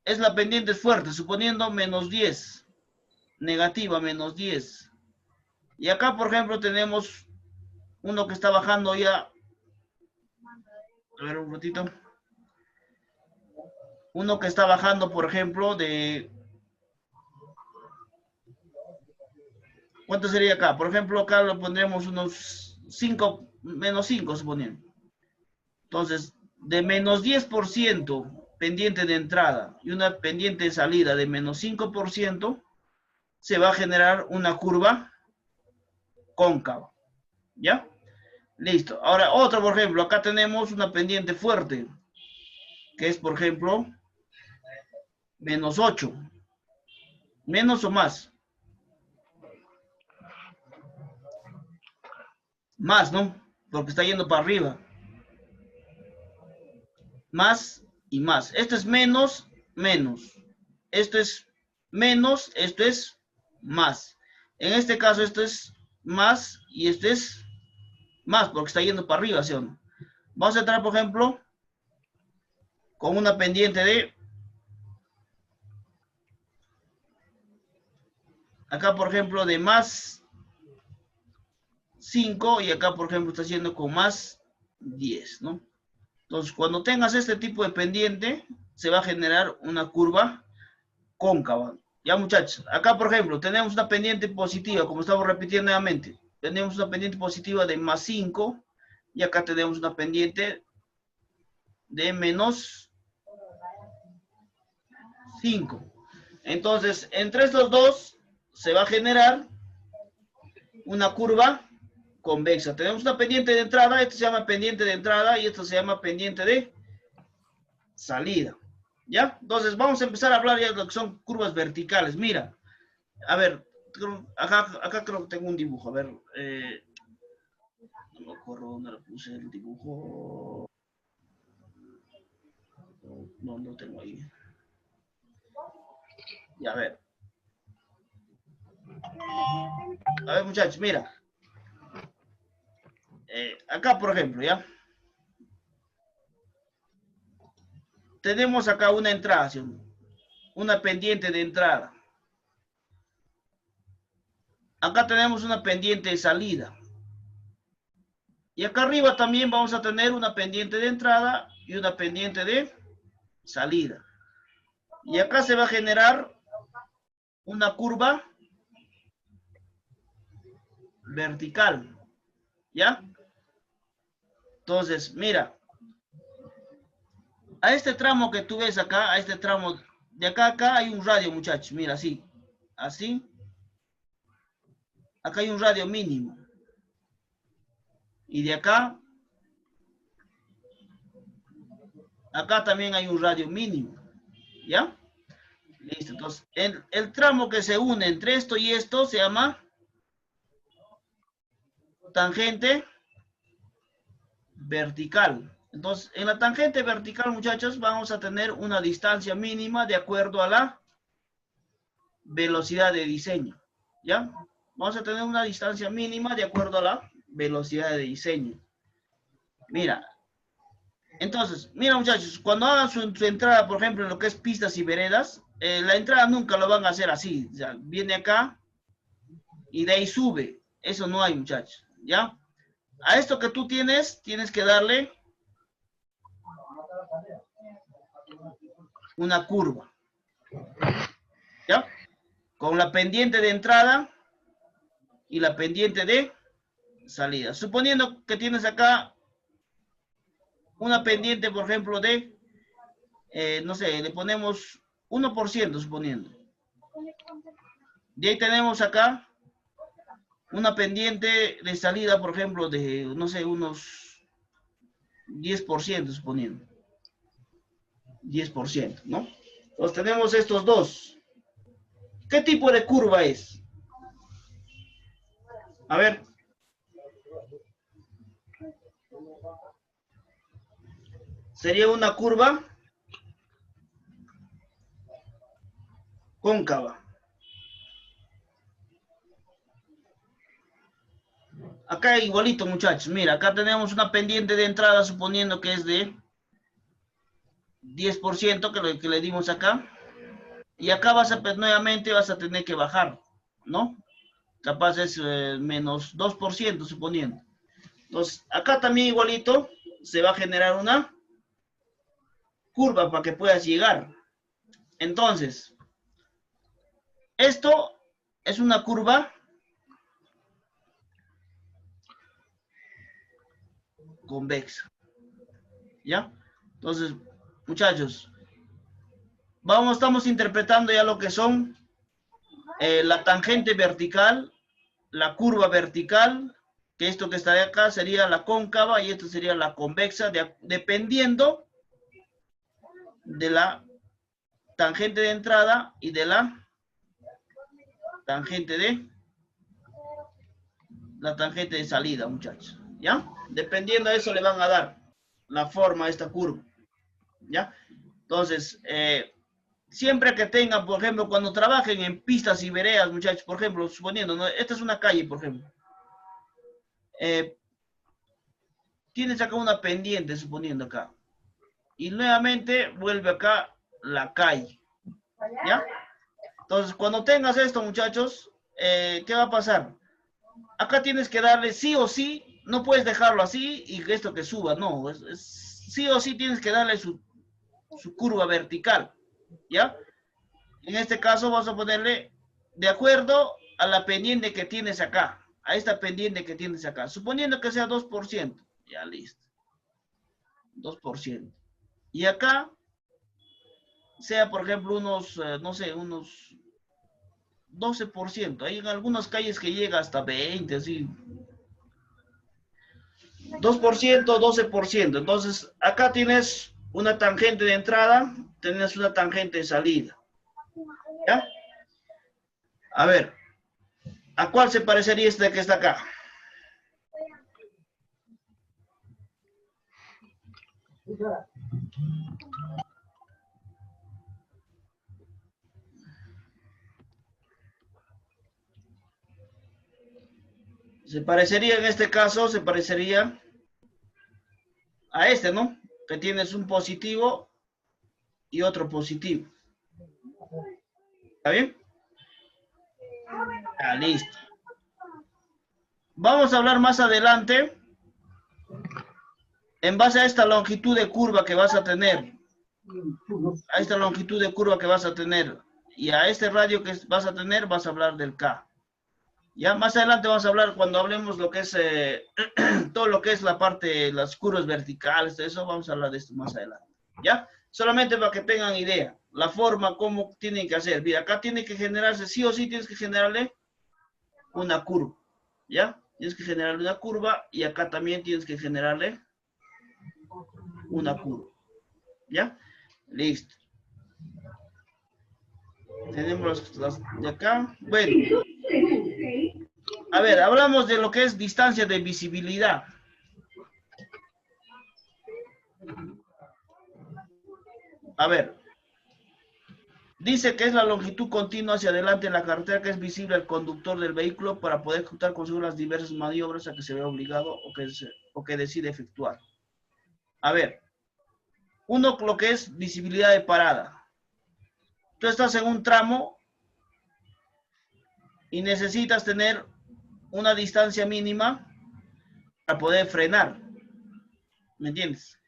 es la pendiente fuerte, suponiendo menos 10, negativa, menos 10. Y acá, por ejemplo, tenemos uno que está bajando ya, a ver un ratito, uno que está bajando, por ejemplo, de, ¿cuánto sería acá? Por ejemplo, acá lo pondremos unos 5, menos 5, suponiendo. Entonces, de menos 10% pendiente de entrada y una pendiente de salida de menos 5%, se va a generar una curva cóncava. ¿Ya? Listo. Ahora, otro, por ejemplo, acá tenemos una pendiente fuerte, que es, por ejemplo, menos 8. ¿Menos o más? Más, ¿no? Porque está yendo para arriba. Más y más. Esto es menos, menos. Esto es menos, esto es más. En este caso, esto es más y esto es más, porque está yendo para arriba, ¿sí o no? Vamos a entrar, por ejemplo, con una pendiente de, acá, por ejemplo, de más 5 y acá, por ejemplo, está haciendo con más 10, ¿no? Entonces, cuando tengas este tipo de pendiente, se va a generar una curva cóncava. Ya, muchachos, acá, por ejemplo, tenemos una pendiente positiva, como estamos repitiendo nuevamente. Tenemos una pendiente positiva de más 5 y acá tenemos una pendiente de menos 5. Entonces, entre estos dos se va a generar una curva convexa. Tenemos una pendiente de entrada, esto se llama pendiente de entrada y esto se llama pendiente de salida. ¿Ya? Entonces, vamos a empezar a hablar ya de lo que son curvas verticales. Mira, a ver, Acá creo que tengo un dibujo. A ver, no me acuerdo dónde le puse el dibujo. No, no tengo ahí. Ya, a ver. A ver, muchachos, mira. Acá, por ejemplo, ¿ya? Tenemos acá una entrada, ¿sí? Una pendiente de entrada. Acá tenemos una pendiente de salida. Y acá arriba también vamos a tener una pendiente de entrada y una pendiente de salida. Y acá se va a generar una curva vertical. ¿Ya? Entonces, mira. A este tramo que tú ves acá, a este tramo, de acá a acá hay un radio, muchachos. Mira, así. Así. Acá hay un radio mínimo. Y de acá, acá también hay un radio mínimo. ¿Ya? Listo. Entonces, el tramo que se une entre esto y esto se llama tangente vertical. Entonces, en la tangente vertical, muchachos, vamos a tener una distancia mínima de acuerdo a la velocidad de diseño. ¿Ya? Vamos a tener una distancia mínima de acuerdo a la velocidad de diseño. Mira. Entonces, mira, muchachos, cuando hagan su entrada, por ejemplo, en lo que es pistas y veredas, la entrada nunca lo van a hacer así. O sea, viene acá y de ahí sube. Eso no hay, muchachos. ¿Ya? A esto que tú tienes que darle una curva. ¿Ya? Con la pendiente de entrada y la pendiente de salida. Suponiendo que tienes acá una pendiente, por ejemplo, de, no sé, le ponemos 1%, suponiendo. De ahí tenemos acá una pendiente de salida, por ejemplo, de, no sé, unos 10%, suponiendo. 10%, ¿no? Entonces tenemos estos dos. ¿Qué tipo de curva es? A ver. Sería una curva cóncava. Acá igualito, muchachos. Mira, acá tenemos una pendiente de entrada, suponiendo que es de 10%, que le dimos acá. Y acá nuevamente vas a tener que bajar, ¿no? Capaz es menos 2%, suponiendo. Entonces, acá también igualito se va a generar una curva para que puedas llegar. Entonces, esto es una curva convexa. ¿Ya? Entonces, muchachos, estamos interpretando ya lo que son la tangente vertical, la curva vertical, que esto que está de acá sería la cóncava y esto sería la convexa, dependiendo de la tangente de entrada y de la tangente de salida, muchachos. ¿Ya? Dependiendo de eso le van a dar la forma a esta curva. ¿Ya? Entonces, siempre que tengan, por ejemplo, cuando trabajen en pistas y veredas, muchachos, por ejemplo, suponiendo, ¿no? Esta es una calle, por ejemplo. Tienes acá una pendiente, suponiendo acá. Y nuevamente vuelve acá la calle. ¿Ya? Entonces, cuando tengas esto, muchachos, ¿qué va a pasar? Acá tienes que darle sí o sí, no puedes dejarlo así y esto que suba, no. Sí o sí tienes que darle su curva vertical. ¿Ya? En este caso vamos a ponerle de acuerdo a la pendiente que tienes acá, a esta pendiente que tienes acá, suponiendo que sea 2%, ya listo, 2%. Y acá sea, por ejemplo, unos, no sé, unos 12%, hay en algunas calles que llega hasta 20, así. 2%, 12%, entonces acá tienes una tangente de entrada, tienes una tangente de salida. ¿Ya? A ver, ¿A cuál se parecería este que está acá? Se parecería en este caso, se parecería a este, ¿no? Que tienes un positivo y otro positivo. ¿Está bien? Ah, listo. Vamos a hablar más adelante en base a esta longitud de curva que vas a tener. A esta longitud de curva que vas a tener y a este radio que vas a tener, vas a hablar del K. Ya más adelante vamos a hablar cuando hablemos lo que es todo lo que es la parte, las curvas verticales, eso vamos a hablar de esto más adelante. ¿Ya? Solamente para que tengan idea, la forma, cómo tienen que hacer. Mira, acá tiene que generarse, sí o sí tienes que generarle una curva. ¿Ya? Tienes que generarle una curva y acá también tienes que generarle una curva. ¿Ya? Listo. Tenemos las de acá. Bueno. A ver, hablamos de lo que es distancia de visibilidad. A ver. Dice que es la longitud continua hacia adelante en la carretera que es visible al conductor del vehículo para poder ejecutar con seguro las diversas maniobras a que se vea obligado o que decide efectuar. A ver. Uno, lo que es visibilidad de parada. Tú estás en un tramo y necesitas tener una distancia mínima para poder frenar. ¿Me entiendes?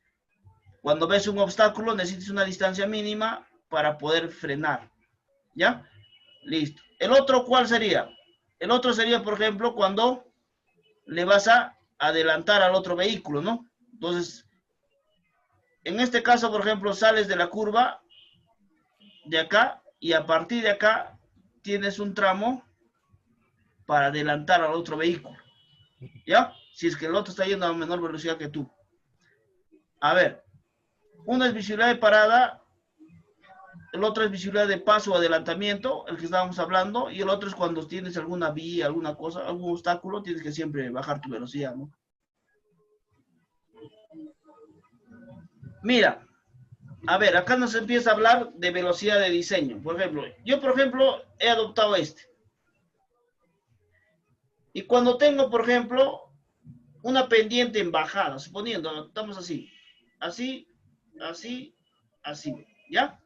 Cuando ves un obstáculo necesitas una distancia mínima para poder frenar. ¿Ya? Listo. ¿El otro cuál sería? El otro sería, por ejemplo, cuando le vas a adelantar al otro vehículo, ¿no? Entonces, en este caso, por ejemplo, sales de la curva de acá y a partir de acá tienes un tramo para adelantar al otro vehículo. ¿Ya? Si es que el otro está yendo a menor velocidad que tú. A ver, una es visibilidad de parada, el otro es visibilidad de paso o adelantamiento, el que estábamos hablando, y el otro es cuando tienes alguna vía, alguna cosa, algún obstáculo, tienes que siempre bajar tu velocidad, ¿no? Mira, a ver, acá nos empieza a hablar de velocidad de diseño. Por ejemplo, yo, por ejemplo, he adoptado este. Y cuando tengo, por ejemplo, una pendiente en bajada, suponiendo, estamos así, así, así, así, ¿ya?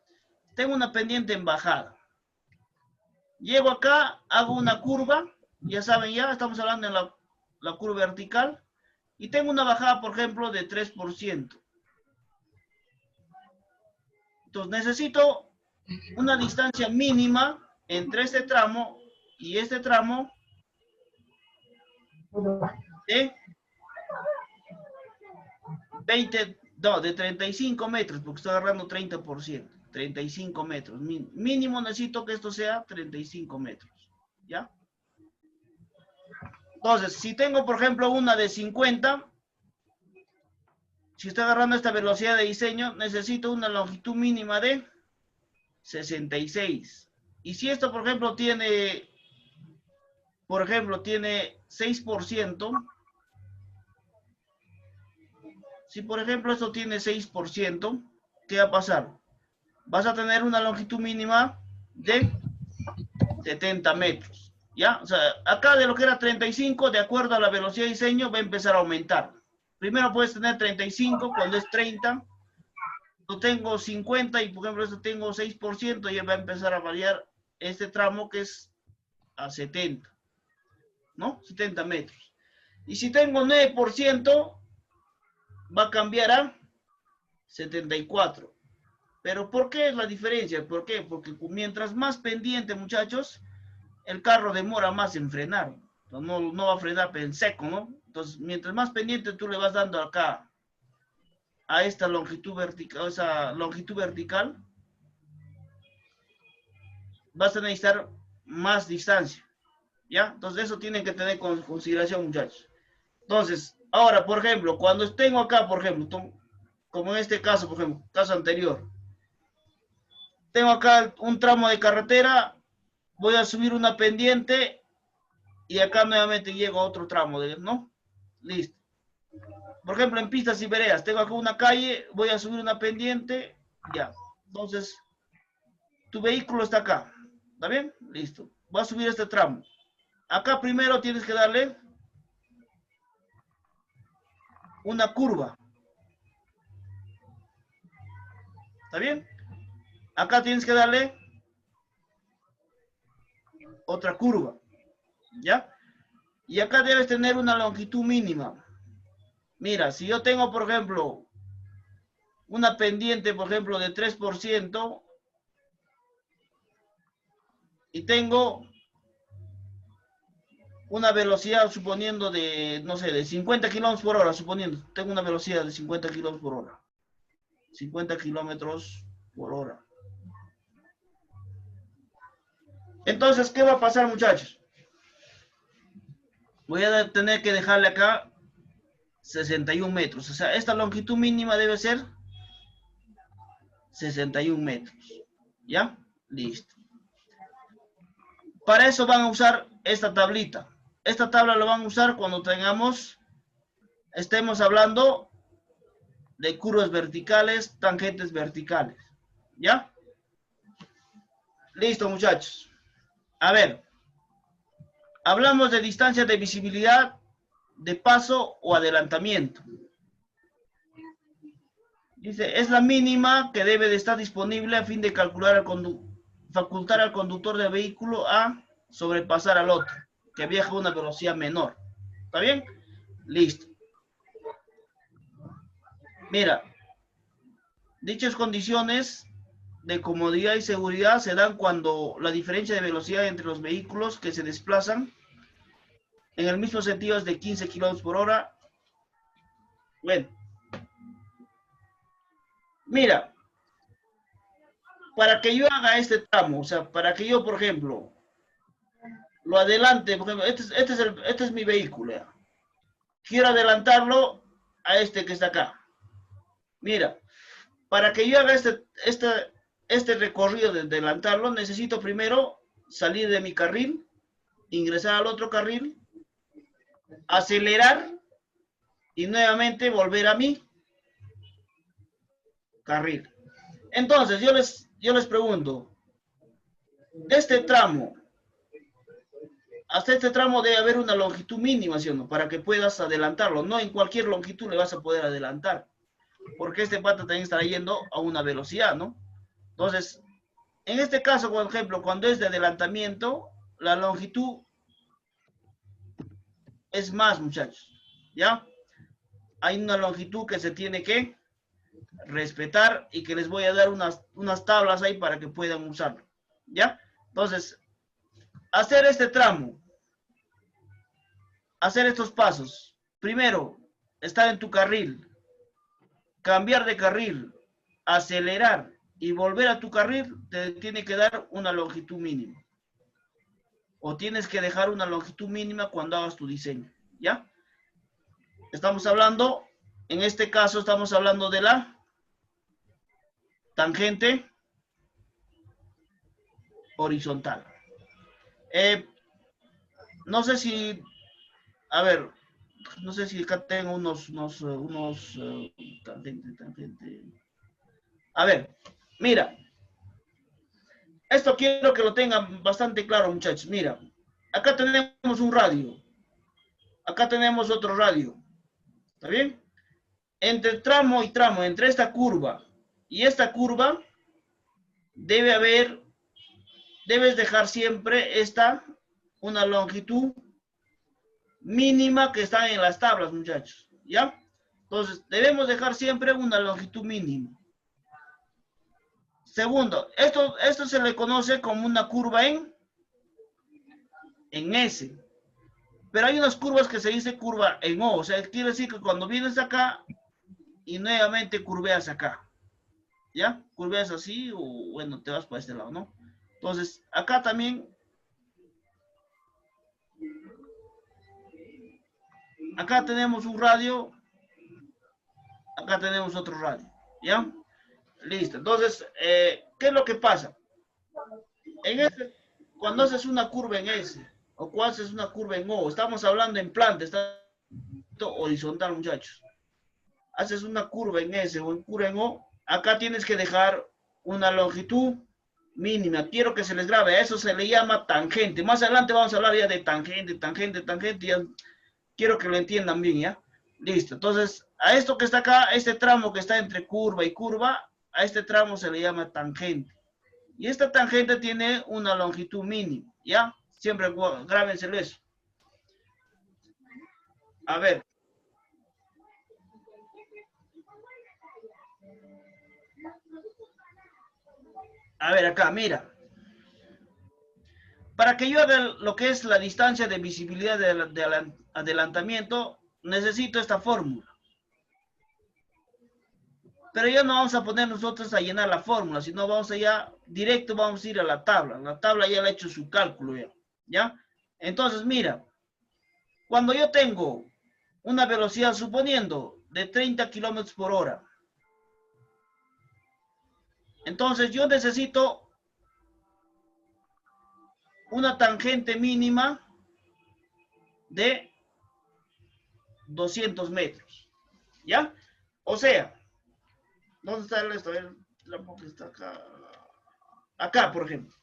Tengo una pendiente en bajada. Llego acá, hago una curva, ya saben, ya estamos hablando de la curva vertical, y tengo una bajada, por ejemplo, de 3%. Entonces necesito una distancia mínima entre este tramo y este tramo de 35 metros, porque estoy agarrando 30%, 35 metros. Mínimo necesito que esto sea 35 metros, ¿ya? Entonces, si tengo, por ejemplo, una de 50, si estoy agarrando esta velocidad de diseño, necesito una longitud mínima de 66. Y si esto, por ejemplo, tiene 6%, si por ejemplo esto tiene 6%, ¿qué va a pasar? Vas a tener una longitud mínima de 70 metros, ¿ya? O sea, acá de lo que era 35, de acuerdo a la velocidad de diseño, va a empezar a aumentar. Primero puedes tener 35, cuando es 30, yo tengo 50 y por ejemplo esto tengo 6%, ya va a empezar a variar este tramo que es a 70, ¿no? 70 metros. Y si tengo 9%, va a cambiar a 74. ¿Pero por qué es la diferencia? ¿Por qué? Porque mientras más pendiente, muchachos, el carro demora más en frenar. No va a frenar en seco, ¿no? Entonces, mientras más pendiente tú le vas dando acá a esta longitud vertical, esa longitud vertical, vas a necesitar más distancia, ¿ya? Entonces, eso tienen que tener con consideración, muchachos. Entonces, ahora, por ejemplo, cuando tengo acá, por ejemplo, como en este caso, por ejemplo, caso anterior, tengo acá un tramo de carretera, voy a subir una pendiente y acá nuevamente llego a otro tramo, ¿no? Listo. Por ejemplo, en pistas y veredas, tengo acá una calle, voy a subir una pendiente, ya. Entonces, tu vehículo está acá, ¿está bien? Listo. Va a subir este tramo. Acá primero tienes que darle una curva. ¿Está bien? Acá tienes que darle otra curva, ¿ya? Y acá debes tener una longitud mínima. Mira, si yo tengo, por ejemplo, una pendiente, por ejemplo, de 3% y tengo una velocidad, suponiendo de, no sé, de 50 kilómetros por hora, suponiendo, tengo una velocidad de 50 kilómetros por hora. 50 kilómetros por hora. Entonces, ¿qué va a pasar, muchachos? Voy a tener que dejarle acá 61 metros. O sea, esta longitud mínima debe ser 61 metros. ¿Ya? Listo. Para eso van a usar esta tablita. Esta tabla la van a usar cuando estemos hablando de curvas verticales, tangentes verticales. ¿Ya? Listo, muchachos. A ver. Hablamos de distancia de visibilidad, de paso o adelantamiento. Dice, es la mínima que debe de estar disponible a fin de calcular facultar al conductor del vehículo a sobrepasar al otro, que viaja a una velocidad menor. ¿Está bien? Listo. Mira, dichas condiciones de comodidad y seguridad se dan cuando la diferencia de velocidad entre los vehículos que se desplazan en el mismo sentido es de 15 kilómetros por hora. Bueno. Mira, para que yo haga este tramo, o sea, para que yo, por ejemplo, lo adelante, por ejemplo, este es mi vehículo, ¿ya? Quiero adelantarlo a este que está acá. Mira, para que yo haga este recorrido de adelantarlo, necesito primero salir de mi carril, ingresar al otro carril, acelerar y nuevamente volver a mi carril. Entonces, yo les pregunto, de este tramo, hasta este tramo debe haber una longitud mínima, ¿sí o no? Para que puedas adelantarlo. No en cualquier longitud le vas a poder adelantar, porque este pata también estará yendo a una velocidad, ¿no? Entonces, en este caso, por ejemplo, cuando es de adelantamiento, la longitud es más, muchachos, ¿ya? Hay una longitud que se tiene que respetar y que les voy a dar unas tablas ahí para que puedan usarlo, ¿ya? Entonces, hacer este tramo, hacer estos pasos. Primero, estar en tu carril, cambiar de carril, acelerar y volver a tu carril, te tiene que dar una longitud mínima. O tienes que dejar una longitud mínima cuando hagas tu diseño, ¿ya? Estamos hablando, en este caso estamos hablando de la tangente horizontal. No sé si, a ver, no sé si acá tengo unos tangente. A ver, mira, esto quiero que lo tengan bastante claro, muchachos. Mira, acá tenemos un radio, acá tenemos otro radio, ¿está bien? Entre tramo y tramo, entre esta curva y esta curva, debes dejar siempre una longitud mínima que está en las tablas, muchachos, ¿ya? Entonces, debemos dejar siempre una longitud mínima. Segundo, esto se le conoce como una curva en S. Pero hay unas curvas que se dice curva en O. O sea, quiere decir que cuando vienes acá y nuevamente curveas acá. ¿Ya? Curveas así o, bueno, te vas para este lado, ¿no? Entonces, acá también. Acá tenemos un radio. Acá tenemos otro radio. ¿Ya? Listo. Entonces, ¿qué es lo que pasa? Cuando haces una curva en S, o cuál es una curva en O. Estamos hablando en planta, está horizontal, muchachos. Haces una curva en S o en curva en O, acá tienes que dejar una longitud mínima. Quiero que se les grabe, a eso se le llama tangente. Más adelante vamos a hablar ya de tangente, ya quiero que lo entiendan bien, ¿ya? Listo, entonces, a esto que está acá, este tramo que está entre curva y curva, a este tramo se le llama tangente. Y esta tangente tiene una longitud mínima, ¿ya? Siempre grábenselo eso. A ver. A ver, acá, mira. Para que yo haga lo que es la distancia de visibilidad de adelantamiento, necesito esta fórmula. Pero ya no vamos a poner nosotros a llenar la fórmula, sino vamos allá, directo vamos a ir a la tabla. La tabla ya le ha hecho su cálculo ya, ¿ya? Entonces, mira, cuando yo tengo una velocidad, suponiendo, de 30 kilómetros por hora, entonces yo necesito una tangente mínima de 200 metros, ¿ya? O sea, ¿dónde está esto? La boca está acá. Acá, por ejemplo.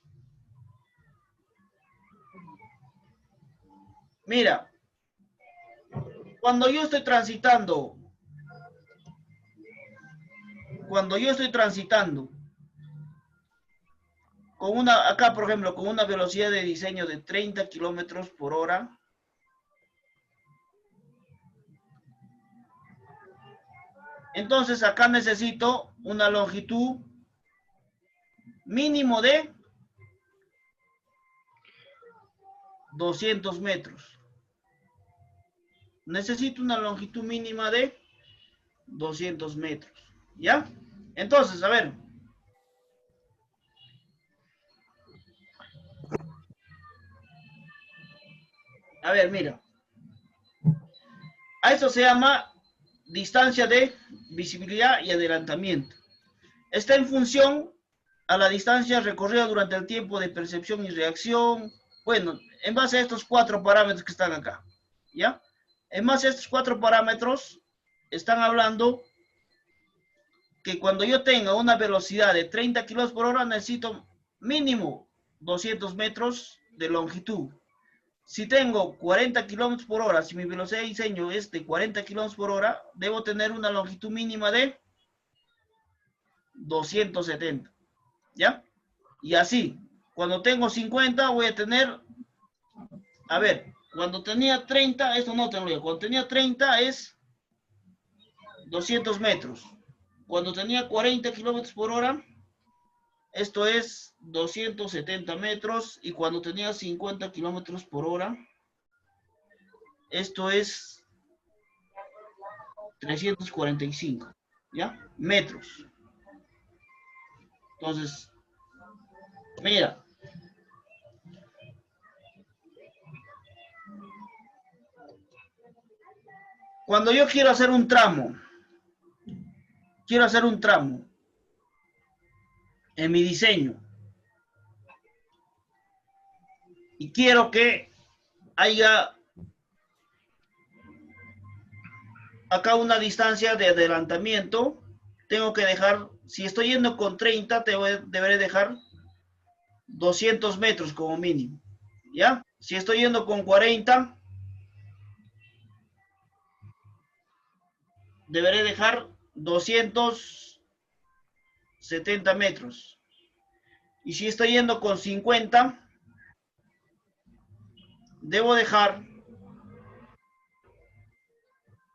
Mira, cuando yo estoy transitando con una, acá por ejemplo, con una velocidad de diseño de 30 kilómetros por hora, entonces acá necesito una longitud mínimo de 200 metros. Necesito una longitud mínima de 200 metros, ¿ya? Entonces, a ver. A ver, mira. A eso se llama distancia de visibilidad y adelantamiento. Está en función a la distancia recorrida durante el tiempo de percepción y reacción. Bueno, en base a estos 4 parámetros que están acá, ¿ya? En base a estos 4 parámetros, están hablando que cuando yo tenga una velocidad de 30 kilómetros por hora, necesito mínimo 200 metros de longitud. Si tengo 40 kilómetros por hora, si mi velocidad de diseño es de 40 kilómetros por hora, debo tener una longitud mínima de 270, ¿ya? Y así, cuando tengo 50 voy a tener, a ver, cuando tenía 30, esto no tengo, cuando tenía 30 es 200 metros. Cuando tenía 40 kilómetros por hora, esto es 270 metros. Y cuando tenía 50 kilómetros por hora, esto es 345, ¿ya? Metros. Entonces, mira. Cuando yo quiero hacer un tramo en mi diseño y quiero que haya acá una distancia de adelantamiento, tengo que dejar, si estoy yendo con 30, deberé dejar 200 metros como mínimo, ¿ya? Si estoy yendo con 40, deberé dejar 270 metros. Y si estoy yendo con 50, debo dejar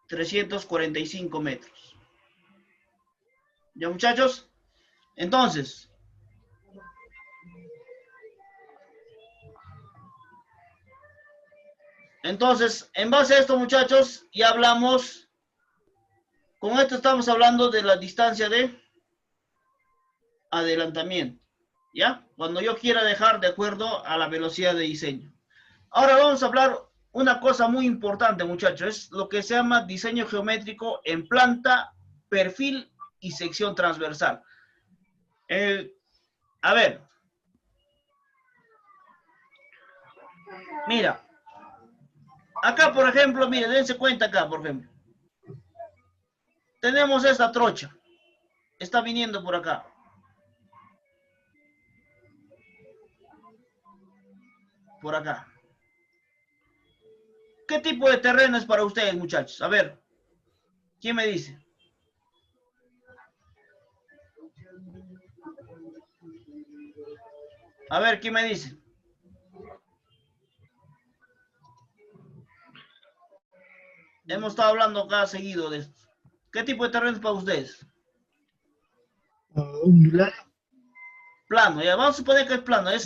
345 metros. ¿Ya, muchachos? Entonces, en base a esto, muchachos, ya hablamos, con esto estamos hablando de la distancia de adelantamiento, ¿ya? Cuando yo quiera dejar de acuerdo a la velocidad de diseño. Ahora vamos a hablar una cosa muy importante, muchachos, es lo que se llama diseño geométrico en planta, perfil y sección transversal. A ver. Mira. Acá, por ejemplo, mire, dense cuenta acá, por ejemplo. Tenemos esta trocha. Está viniendo por acá. Por acá. ¿Qué tipo de terreno es para ustedes, muchachos? A ver. ¿Quién me dice? A ver, ¿quién me dice? Hemos estado hablando acá seguido de esto. ¿Qué tipo de terreno es para ustedes? Plano, ya vamos a suponer que es plano. Es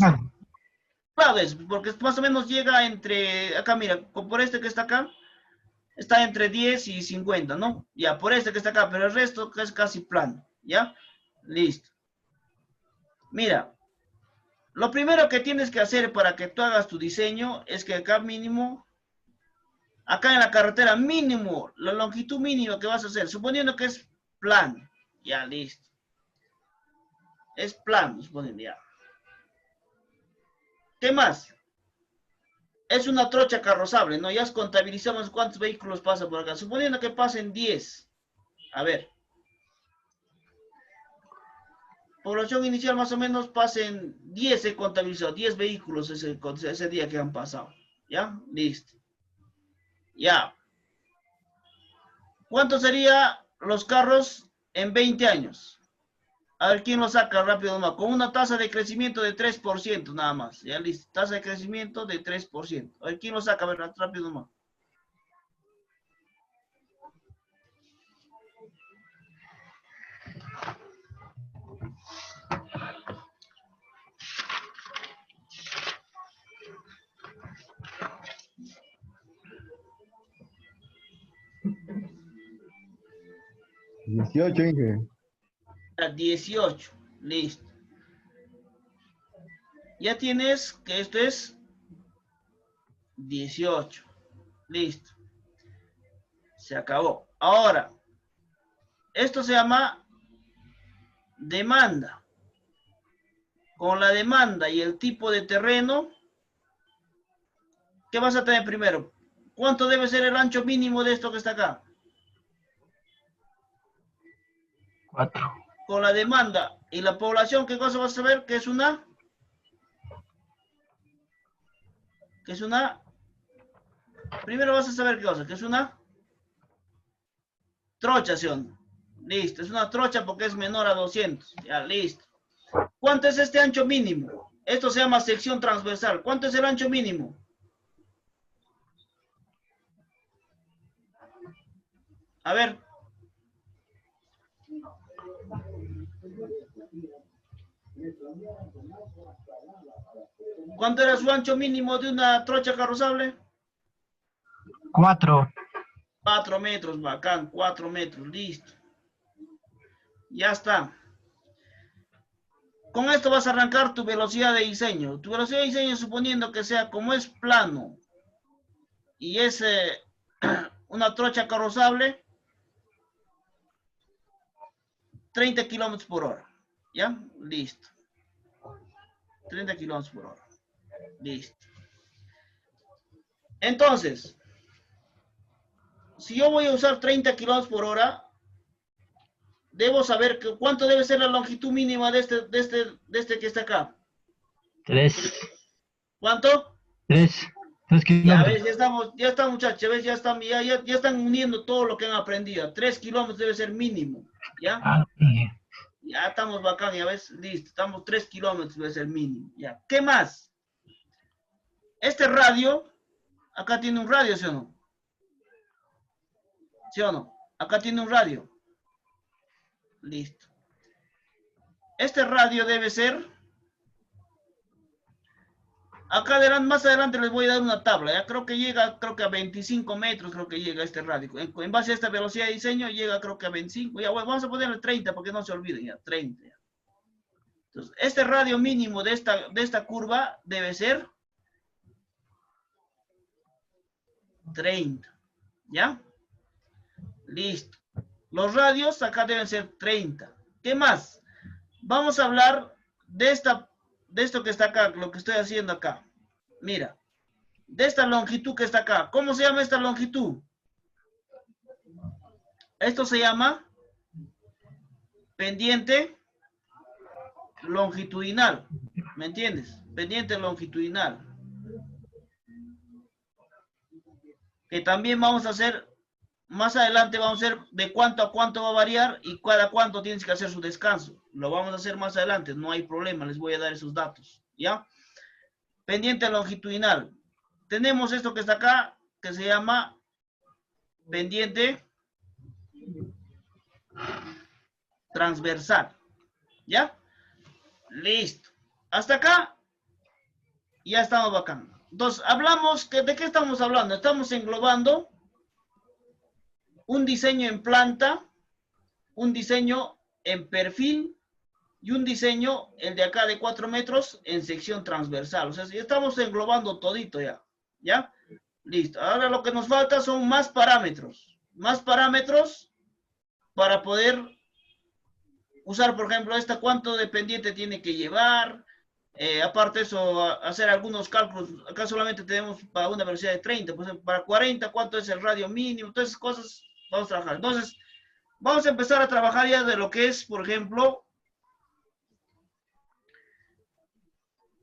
plano, porque más o menos llega entre, acá mira, por este que está acá, está entre 10 y 50, ¿no? Ya, por este que está acá, pero el resto es casi plano, ¿ya? Listo. Mira, lo primero que tienes que hacer para que tú hagas tu diseño es que acá mínimo, acá en la carretera mínimo, la longitud mínima que vas a hacer, suponiendo que es plano, ya, listo. Es plano, suponiendo, ya. ¿Qué más? Es una trocha carrozable, ¿no? Ya contabilizamos cuántos vehículos pasan por acá. Suponiendo que pasen 10. A ver. Población inicial más o menos pasen 10, se contabilizó. 10 vehículos ese día que han pasado. ¿Ya? Listo. Ya. ¿Cuántos serían los carros en 20 años? A ver, ¿quién lo saca rápido nomás? Con una tasa de crecimiento de 3% nada más. Ya listo. Tasa de crecimiento de 3%. A ver, ¿quién lo saca? A ver, rápido nomás. ¿18, Inge? 18. Listo. Ya tienes que esto es 18. Listo. Se acabó. Ahora, esto se llama demanda. Con la demanda y el tipo de terreno, ¿qué vas a tener primero? ¿Cuánto debe ser el ancho mínimo de esto que está acá? 4. Con la demanda y la población, ¿qué cosa vas a saber? Que es una... Que es una... Primero vas a saber qué cosa, que es una... Trocha, ¿sí o no? Listo, es una trocha porque es menor a 200. Ya, listo. ¿Cuánto es este ancho mínimo? Esto se llama sección transversal. ¿Cuánto es el ancho mínimo? A ver. ¿Cuánto era su ancho mínimo de una trocha carrozable? 4. 4 metros, bacán, 4 metros, listo. Ya está. Con esto vas a arrancar tu velocidad de diseño. Tu velocidad de diseño suponiendo que sea como es plano y es una trocha carrozable, 30 kilómetros por hora. ¿Ya? Listo. 30 kilómetros por hora. Listo. Entonces, si yo voy a usar 30 kilómetros por hora, debo saber cuánto debe ser la longitud mínima de este que está acá. 3. ¿Cuánto? 3 Ya ves, kilómetros. ya están muchachos, ves, ya están uniendo todo lo que han aprendido. 3 kilómetros debe ser mínimo, ¿ya? Ah, sí. Ya estamos bacán, ya ves, listo, estamos 3 kilómetros debe ser mínimo, ¿ya? ¿Qué más? Este radio, acá tiene un radio, ¿sí o no? ¿Sí o no? Acá tiene un radio. Listo. Este radio debe ser... Acá adelante, más adelante les voy a dar una tabla. Ya creo que llega, creo que a 25 metros, creo que llega este radio. En base a esta velocidad de diseño, llega creo que a 25. Ya, bueno, vamos a ponerle 30 porque no se olviden, ya, 30. Ya. Entonces, este radio mínimo de esta curva debe ser 30. ¿Ya? Listo. Los radios acá deben ser 30. ¿Qué más? Vamos a hablar de esto que está acá, lo que estoy haciendo acá. Mira, de esta longitud que está acá. ¿Cómo se llama esta longitud? Esto se llama pendiente longitudinal. ¿Me entiendes? Pendiente longitudinal. Que también vamos a hacer, más adelante vamos a hacer de cuánto a cuánto va a variar y cada cuánto tienes que hacer su descanso. Lo vamos a hacer más adelante, no hay problema, les voy a dar esos datos. ¿Ya? Pendiente longitudinal. Tenemos esto que está acá, que se llama pendiente transversal. ¿Ya? Listo. Hasta acá ya estamos bacán. Entonces, hablamos, ¿de qué estamos hablando? Estamos englobando un diseño en planta, un diseño en perfil y un diseño, el de acá de 4 metros, en sección transversal. O sea, ya estamos englobando todito ya. ¿Ya? Listo. Ahora lo que nos falta son más parámetros. Más parámetros para poder usar, por ejemplo, cuánto de pendiente tiene que llevar. Aparte de eso, hacer algunos cálculos. Acá solamente tenemos para una velocidad de 30. Pues para 40, ¿cuánto es el radio mínimo? Todas esas cosas vamos a trabajar. Entonces, vamos a empezar a trabajar ya de lo que es, por ejemplo,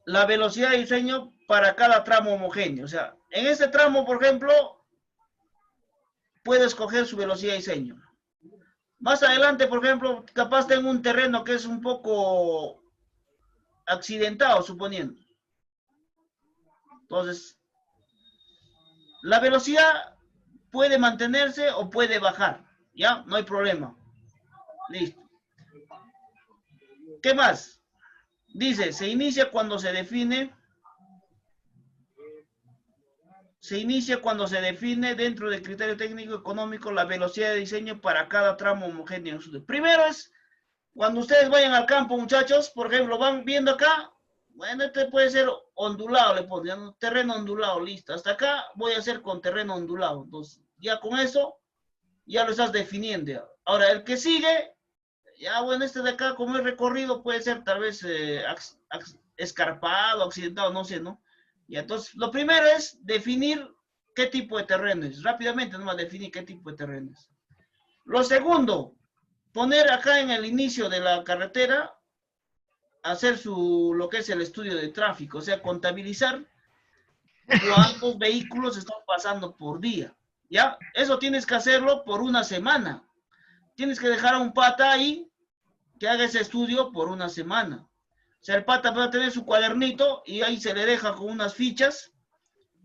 la velocidad de diseño para cada tramo homogéneo. O sea, en este tramo, por ejemplo, puede escoger su velocidad de diseño. Más adelante, por ejemplo, capaz tengo un terreno que es un poco accidentado, suponiendo. Entonces, la velocidad puede mantenerse o puede bajar. ¿Ya? No hay problema. Listo. ¿Qué más? Dice, se inicia cuando se define dentro del criterio técnico económico la velocidad de diseño para cada tramo homogéneo. Primero es, cuando ustedes vayan al campo, muchachos, por ejemplo, van viendo acá, bueno, este puede ser ondulado, le ponen terreno ondulado, listo. Hasta acá voy a hacer con terreno ondulado. Entonces, ya con eso, ya lo estás definiendo. Ahora, el que sigue, ya bueno, este de acá, como es recorrido, puede ser tal vez escarpado, accidentado, no sé, ¿no? Y entonces, lo primero es definir qué tipo de terreno es. Rápidamente nomás definir qué tipo de terreno es. Lo segundo, poner acá en el inicio de la carretera, hacer lo que es el estudio de tráfico, o sea, contabilizar cuántos vehículos están pasando por día. ¿Ya? Eso tienes que hacerlo por una semana. Tienes que dejar a un pata ahí que haga ese estudio por una semana. O sea, el pata va a tener su cuadernito y ahí se le deja con unas fichas.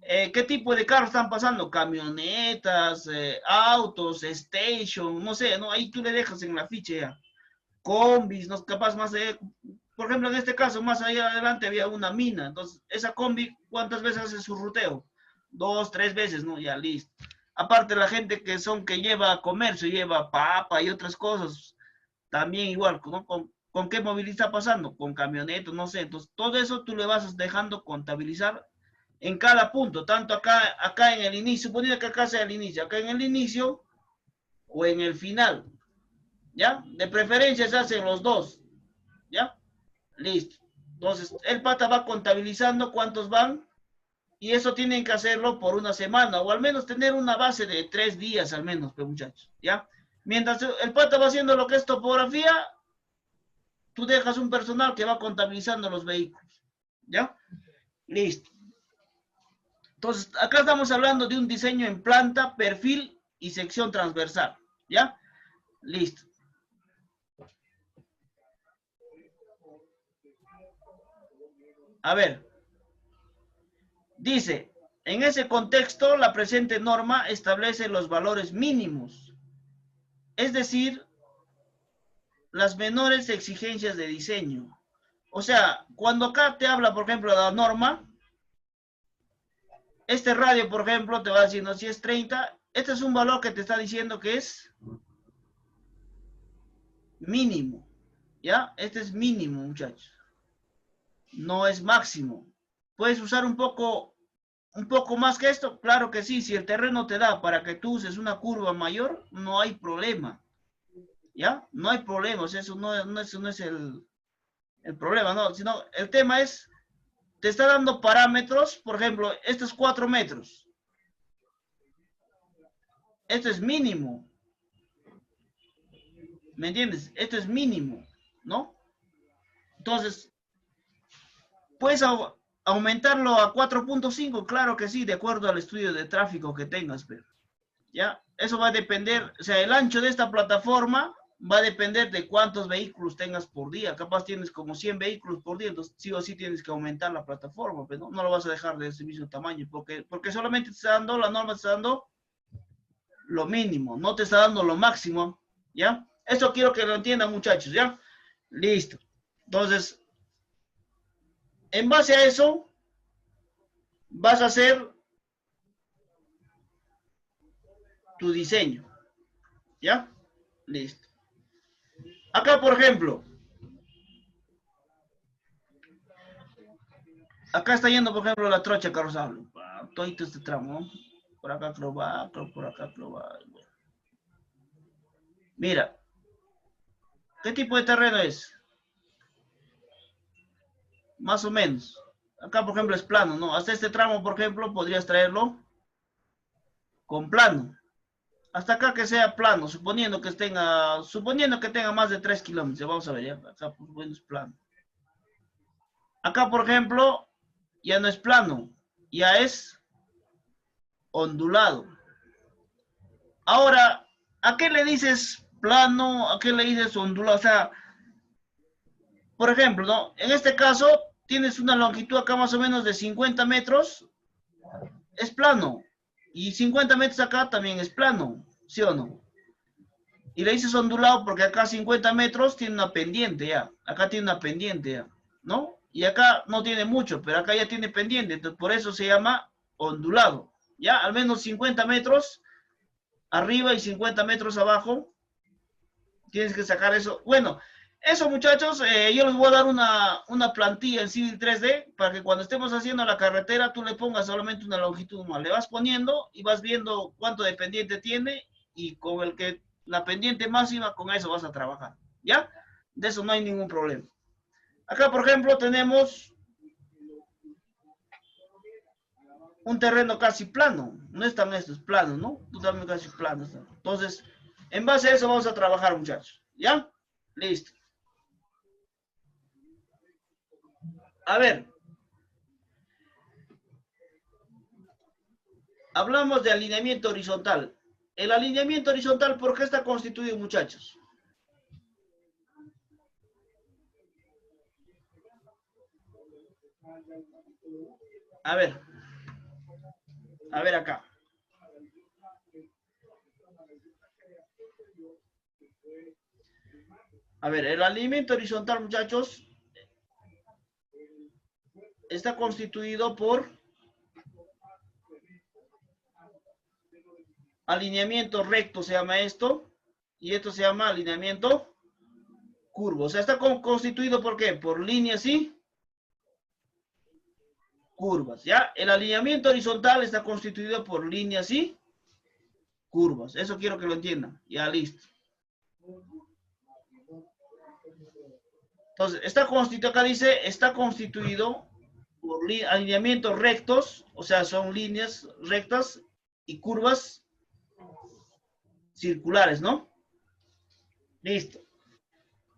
¿Qué tipo de carros están pasando? Camionetas, autos, station, no sé, ¿no? Ahí tú le dejas en la ficha ya. Combis, ¿no? Capaz más de... Por ejemplo, en este caso, más allá adelante había una mina. Entonces, esa combi, ¿cuántas veces hace su ruteo? 2, 3 veces, ¿no? Ya, listo. Aparte, la gente que lleva comercio, lleva papa y otras cosas, también igual, ¿no? ¿Con qué móvil está pasando? Con camionetas, no sé. Entonces, todo eso tú le vas dejando contabilizar en cada punto, tanto acá en el inicio, suponiendo que acá sea el inicio, acá en el inicio o en el final, ¿ya? De preferencia se hacen los dos, ¿ya? Listo. Entonces, el pata va contabilizando cuántos van y eso tienen que hacerlo por una semana o al menos tener una base de 3 días al menos, pues, muchachos, ¿ya? Mientras el pata va haciendo lo que es topografía, tú dejas un personal que va contabilizando los vehículos, ¿ya? Listo. Entonces, acá estamos hablando de un diseño en planta, perfil y sección transversal, ¿ya? Listo. A ver, dice, en ese contexto, la presente norma establece los valores mínimos, es decir, las menores exigencias de diseño. O sea, cuando acá te habla, por ejemplo, de la norma, este radio, por ejemplo, te va diciendo si es 30, este es un valor que te está diciendo que es mínimo, ¿ya? Este es mínimo, muchachos. No es máximo. ¿Puedes usar un poco más que esto? Claro que sí. Si el terreno te da para que tú uses una curva mayor, no hay problema. ¿Ya? No hay problema. O sea, eso no es el problema, ¿no? Sino el tema es te está dando parámetros, por ejemplo, estos 4 metros. Esto es mínimo. ¿Me entiendes? Esto es mínimo, ¿no? Entonces, ¿puedes aumentarlo a 4.5? Claro que sí, de acuerdo al estudio de tráfico que tengas, pero, ¿ya? Eso va a depender, o sea, el ancho de esta plataforma va a depender de cuántos vehículos tengas por día. Capaz tienes como 100 vehículos por día, entonces sí o sí tienes que aumentar la plataforma, pero no lo vas a dejar de ese mismo tamaño, porque solamente te está dando, la norma te está dando lo mínimo, no te está dando lo máximo, ¿ya? Esto quiero que lo entiendan, muchachos, ¿ya? Listo. Entonces, en base a eso, vas a hacer tu diseño, ¿ya? Listo. Acá, por ejemplo, acá está yendo, por ejemplo, la trocha carrozable. Todo este tramo, ¿no? Por acá creo va, por acá creo va. Bueno. Mira, ¿qué tipo de terreno es? Más o menos. Acá, por ejemplo, es plano, ¿no? Hasta este tramo, por ejemplo, podrías traerlo con plano. Hasta acá que sea plano, suponiendo que tenga más de 3 kilómetros. Vamos a ver, ya. Acá, por ejemplo, es plano. Acá, por ejemplo, ya no es plano, ya es ondulado. Ahora, ¿a qué le dices plano? ¿A qué le dices ondulado? O sea, por ejemplo, ¿no? En este caso, tienes una longitud acá más o menos de 50 metros, es plano. Y 50 metros acá también es plano, ¿sí o no? Y le dices ondulado porque acá 50 metros tiene una pendiente ya. Acá tiene una pendiente ya, ¿no? Y acá no tiene mucho, pero acá ya tiene pendiente. Entonces, por eso se llama ondulado. Ya, al menos 50 metros arriba y 50 metros abajo. Tienes que sacar eso. Bueno, eso, muchachos, yo les voy a dar una plantilla en Civil 3D para que cuando estemos haciendo la carretera tú le pongas solamente una longitud más. Le vas poniendo y vas viendo cuánto de pendiente tiene y con el que la pendiente máxima, con eso vas a trabajar. ¿Ya? De eso no hay ningún problema. Acá, por ejemplo, tenemos un terreno casi plano. No es tan esto, es plano, ¿no? Totalmente casi plano. Entonces, en base a eso vamos a trabajar, muchachos. ¿Ya? Listo. A ver. Hablamos de alineamiento horizontal. El alineamiento horizontal, ¿por qué está constituido, muchachos? A ver. A ver acá. A ver, el alineamiento horizontal, muchachos, está constituido por alineamiento recto, se llama esto, y esto se llama alineamiento curvo. O sea, está constituido por qué? Por líneas y curvas, ¿ya? El alineamiento horizontal está constituido por líneas y curvas. Eso quiero que lo entiendan. Ya, listo. Entonces, está constituido, acá dice, está constituido por alineamientos rectos, o sea, son líneas rectas y curvas circulares, ¿no? Listo.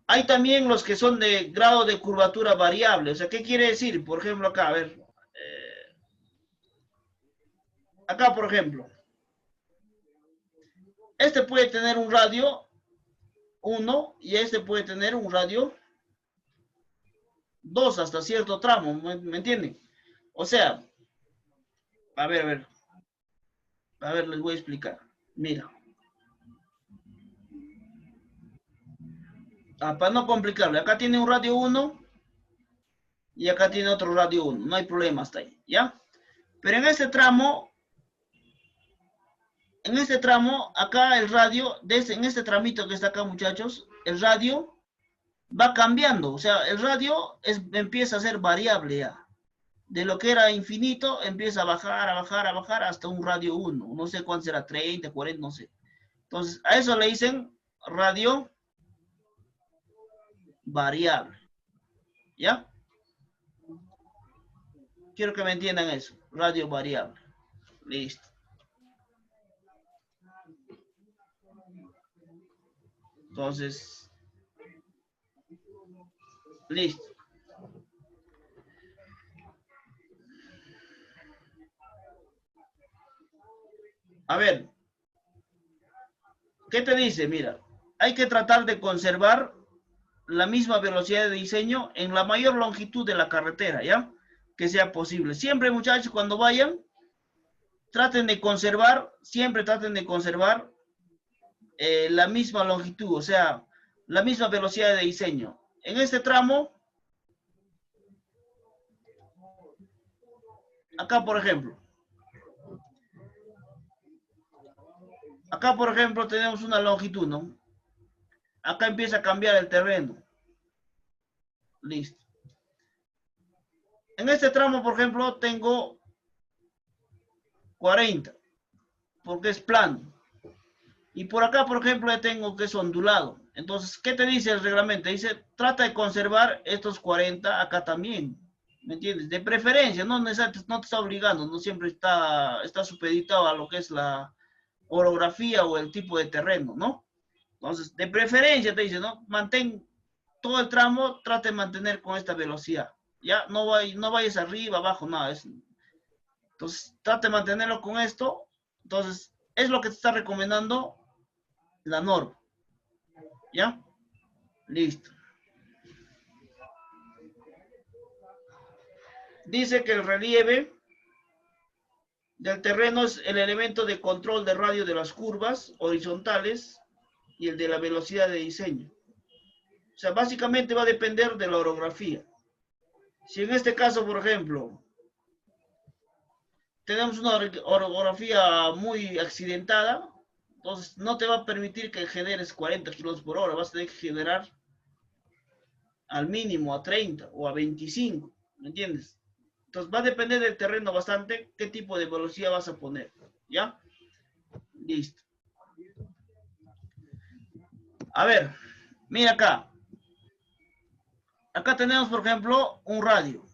Hay también los que son de grado de curvatura variable. O sea, ¿qué quiere decir? Por ejemplo, acá, a ver. Acá, por ejemplo. Este puede tener un radio 1 y este puede tener un radio 2 hasta cierto tramo. ¿Me entienden? O sea, a ver, a ver. A ver, les voy a explicar. Mira. Para no complicarle. Acá tiene un radio 1 y acá tiene otro radio 1. No hay problema hasta ahí, ¿ya? Pero en este tramo, acá el radio, en este tramito que está acá, muchachos, el radio va cambiando. O sea, el radio empieza a ser variable ya. De lo que era infinito, empieza a bajar, a bajar, a bajar hasta un radio 1. No sé cuánto será, 30, 40, no sé. Entonces, a eso le dicen radio variable. ¿Ya? Quiero que me entiendan eso. Radio variable. Listo. Entonces, listo. A ver, ¿qué te dice? Mira, hay que tratar de conservar la misma velocidad de diseño en la mayor longitud de la carretera, ¿ya? Que sea posible. Siempre, muchachos, cuando vayan, traten de conservar, siempre traten de conservar la misma longitud, o sea, la misma velocidad de diseño. En este tramo, acá por ejemplo, tenemos una longitud, ¿no? Acá empieza a cambiar el terreno. Listo. En este tramo, por ejemplo, tengo 40, porque es plano. Y por acá, por ejemplo, ya tengo que es ondulado. Entonces, ¿qué te dice el reglamento? Dice, trata de conservar estos 40 acá también. ¿Me entiendes? De preferencia, no te está obligando, no siempre está supeditado a lo que es la orografía o el tipo de terreno, ¿no? Entonces, de preferencia te dice, ¿no? Mantén todo el tramo, trate de mantener con esta velocidad. Ya, no vayas arriba, abajo, nada. Entonces, trate de mantenerlo con esto. Entonces, es lo que te está recomendando la norma. ¿Ya? Listo. Dice que el relieve del terreno es el elemento de control de radio de las curvas horizontales y el de la velocidad de diseño. O sea, básicamente va a depender de la orografía. Si en este caso, por ejemplo, tenemos una orografía muy accidentada, entonces no te va a permitir que generes 40 kilómetros por hora, vas a tener que generar al mínimo a 30 o a 25, ¿me entiendes? Entonces va a depender del terreno bastante qué tipo de velocidad vas a poner, ¿ya? Listo. A ver, mira acá. Acá tenemos, por ejemplo, un radio,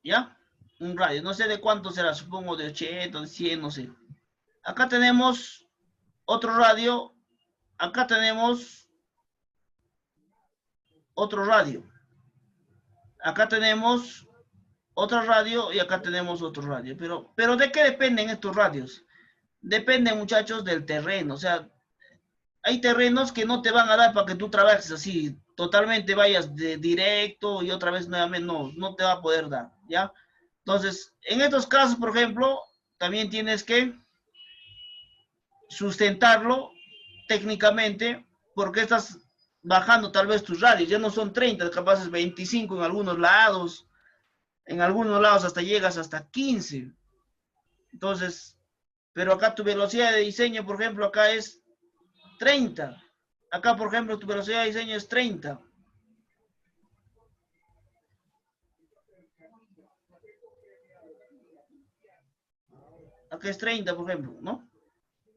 ¿ya? Un radio, no sé de cuánto será, supongo de 80, de 100, no sé. Acá tenemos otro radio, acá tenemos otro radio. Acá tenemos otro radio y acá tenemos otro radio. Pero ¿de qué dependen estos radios? Depende, muchachos, del terreno. O sea, hay terrenos que no te van a dar para que tú trabajes así, totalmente vayas de directo y otra vez nuevamente no te va a poder dar, ¿ya? Entonces, en estos casos, por ejemplo, también tienes que sustentarlo técnicamente porque estás bajando tal vez tus radios, ya no son 30, capaz es 25 en algunos lados hasta llegas hasta 15. Entonces, pero acá tu velocidad de diseño, por ejemplo, acá es 30. Acá, por ejemplo, tu velocidad de diseño es 30. Acá es 30, por ejemplo, ¿no?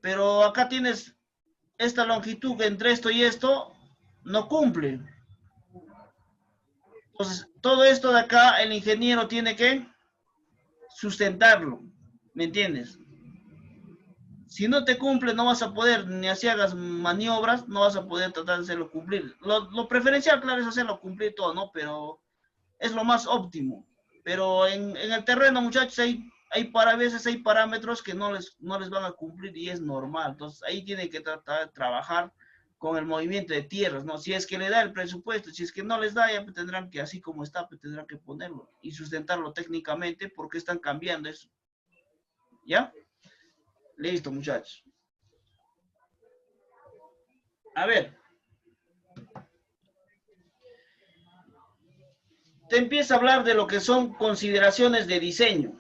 Pero acá tienes esta longitud que entre esto y esto no cumple. Entonces, todo esto de acá, el ingeniero tiene que sustentarlo, ¿me entiendes? Si no te cumple, no vas a poder, ni así hagas maniobras, no vas a poder tratar de hacerlo cumplir. Lo preferencial, claro, es hacerlo cumplir todo, ¿no? Pero es lo más óptimo. Pero en el terreno, muchachos, a veces hay parámetros que no les van a cumplir y es normal. Entonces, ahí tiene que tratar de trabajar con el movimiento de tierras, ¿no? Si es que le da el presupuesto, si es que no les da, ya tendrán que, así como está, pues tendrán que ponerlo y sustentarlo técnicamente porque están cambiando eso. ¿Ya? Listo, muchachos. A ver. Te empieza a hablar de lo que son consideraciones de diseño.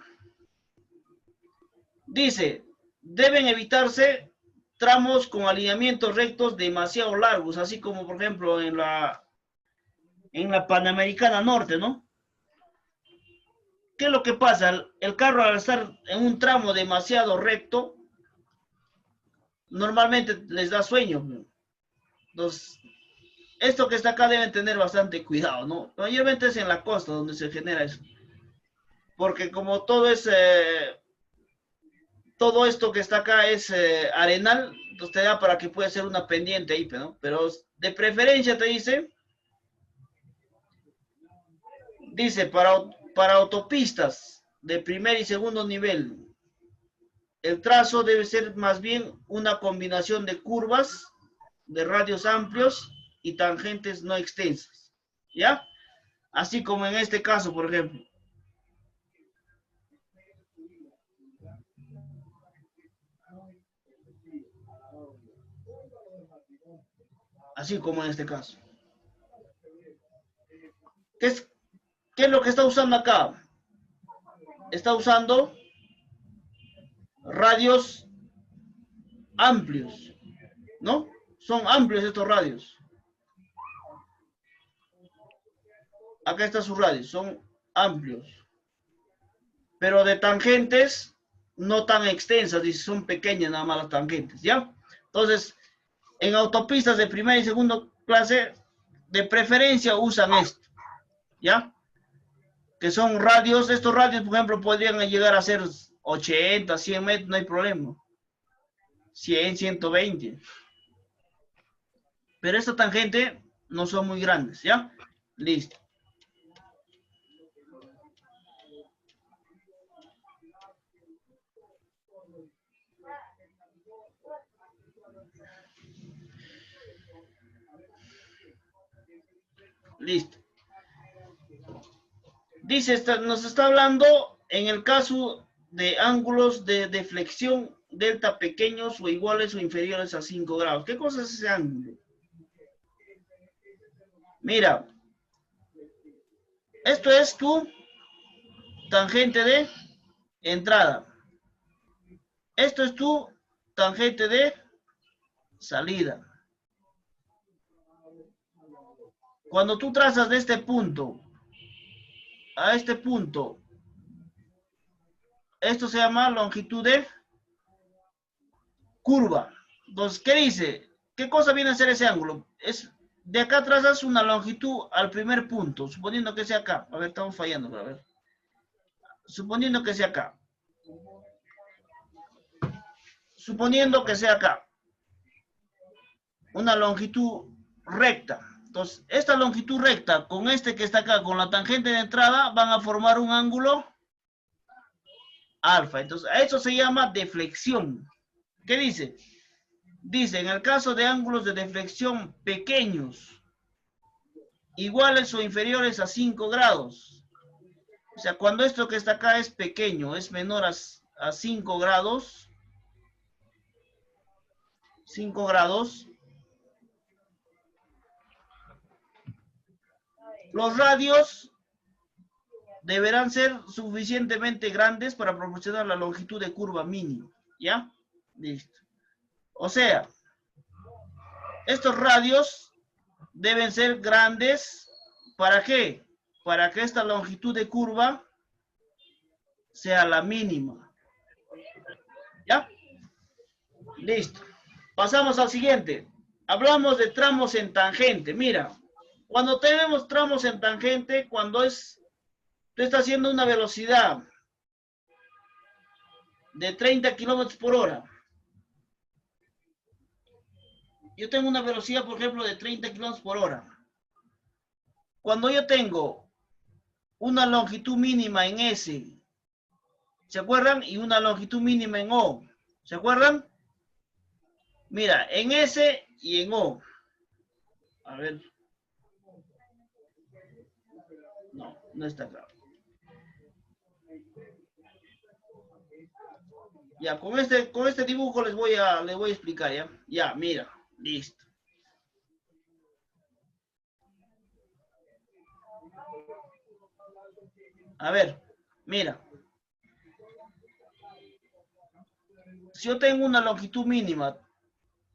Dice, deben evitarse tramos con alineamientos rectos demasiado largos, así como por ejemplo en la Panamericana Norte, ¿no? ¿Qué es lo que pasa? El carro al estar en un tramo demasiado recto, normalmente les da sueño. Entonces, esto que está acá deben tener bastante cuidado, ¿no? Mayormente es en la costa donde se genera eso. porque como todo es, todo esto que está acá es arenal, entonces te da para que pueda ser una pendiente ahí, ¿no? Pero de preferencia te dice para autopistas de primer y segundo nivel, el trazo debe ser más bien una combinación de curvas, de radios amplios y tangentes no extensas, ¿ya? Así como en este caso, por ejemplo. Así como en este caso. ¿Qué es lo que está usando acá? Está usando radios amplios, ¿no? Son amplios estos radios. Acá está su radio, son amplios. Pero de tangentes no tan extensas, dice, son pequeñas nada más las tangentes, ¿ya? Entonces, en autopistas de primera y segunda clase, de preferencia usan esto, ¿ya? Que son radios, estos radios, por ejemplo, podrían llegar a ser 80, 100 metros, no hay problema. 100, 120. Pero esta tangente no son muy grandes, ¿ya? Listo. Listo. Dice, nos está hablando en el caso de ángulos de deflexión delta pequeños o iguales o inferiores a 5 grados. ¿Qué cosa es ese ángulo? Mira, esto es tu tangente de entrada. Esto es tu tangente de salida. Cuando tú trazas de este punto a este punto, esto se llama longitud de curva. Entonces, ¿qué dice? ¿Qué cosa viene a ser ese ángulo? Es de acá trazas una longitud al primer punto, suponiendo que sea acá. A ver, estamos fallando, a ver. Suponiendo que sea acá. Suponiendo que sea acá. Una longitud recta. Entonces, esta longitud recta con este que está acá, con la tangente de entrada, van a formar un ángulo alfa. Entonces, a eso se llama deflexión. ¿Qué dice? Dice, en el caso de ángulos de deflexión pequeños, iguales o inferiores a 5 grados. O sea, cuando esto que está acá es pequeño, es menor a 5 grados, 5 grados, los radios deberán ser suficientemente grandes para proporcionar la longitud de curva mínima. ¿Ya? Listo. O sea, estos radios deben ser grandes. ¿Para qué? Para que esta longitud de curva sea la mínima. ¿Ya? Listo. Pasamos al siguiente. Hablamos de tramos en tangente. Mira, cuando tenemos tramos en tangente, cuando tú estás haciendo una velocidad de 30 kilómetros por hora. Yo tengo una velocidad, por ejemplo, de 30 kilómetros por hora. Cuando yo tengo una longitud mínima en S, ¿se acuerdan? Y una longitud mínima en O, ¿se acuerdan? Mira, en S y en O. A ver. No, no está claro. Ya, con este dibujo les voy a explicar, ¿ya? Ya, mira, listo. A ver, mira. Si yo tengo una longitud mínima,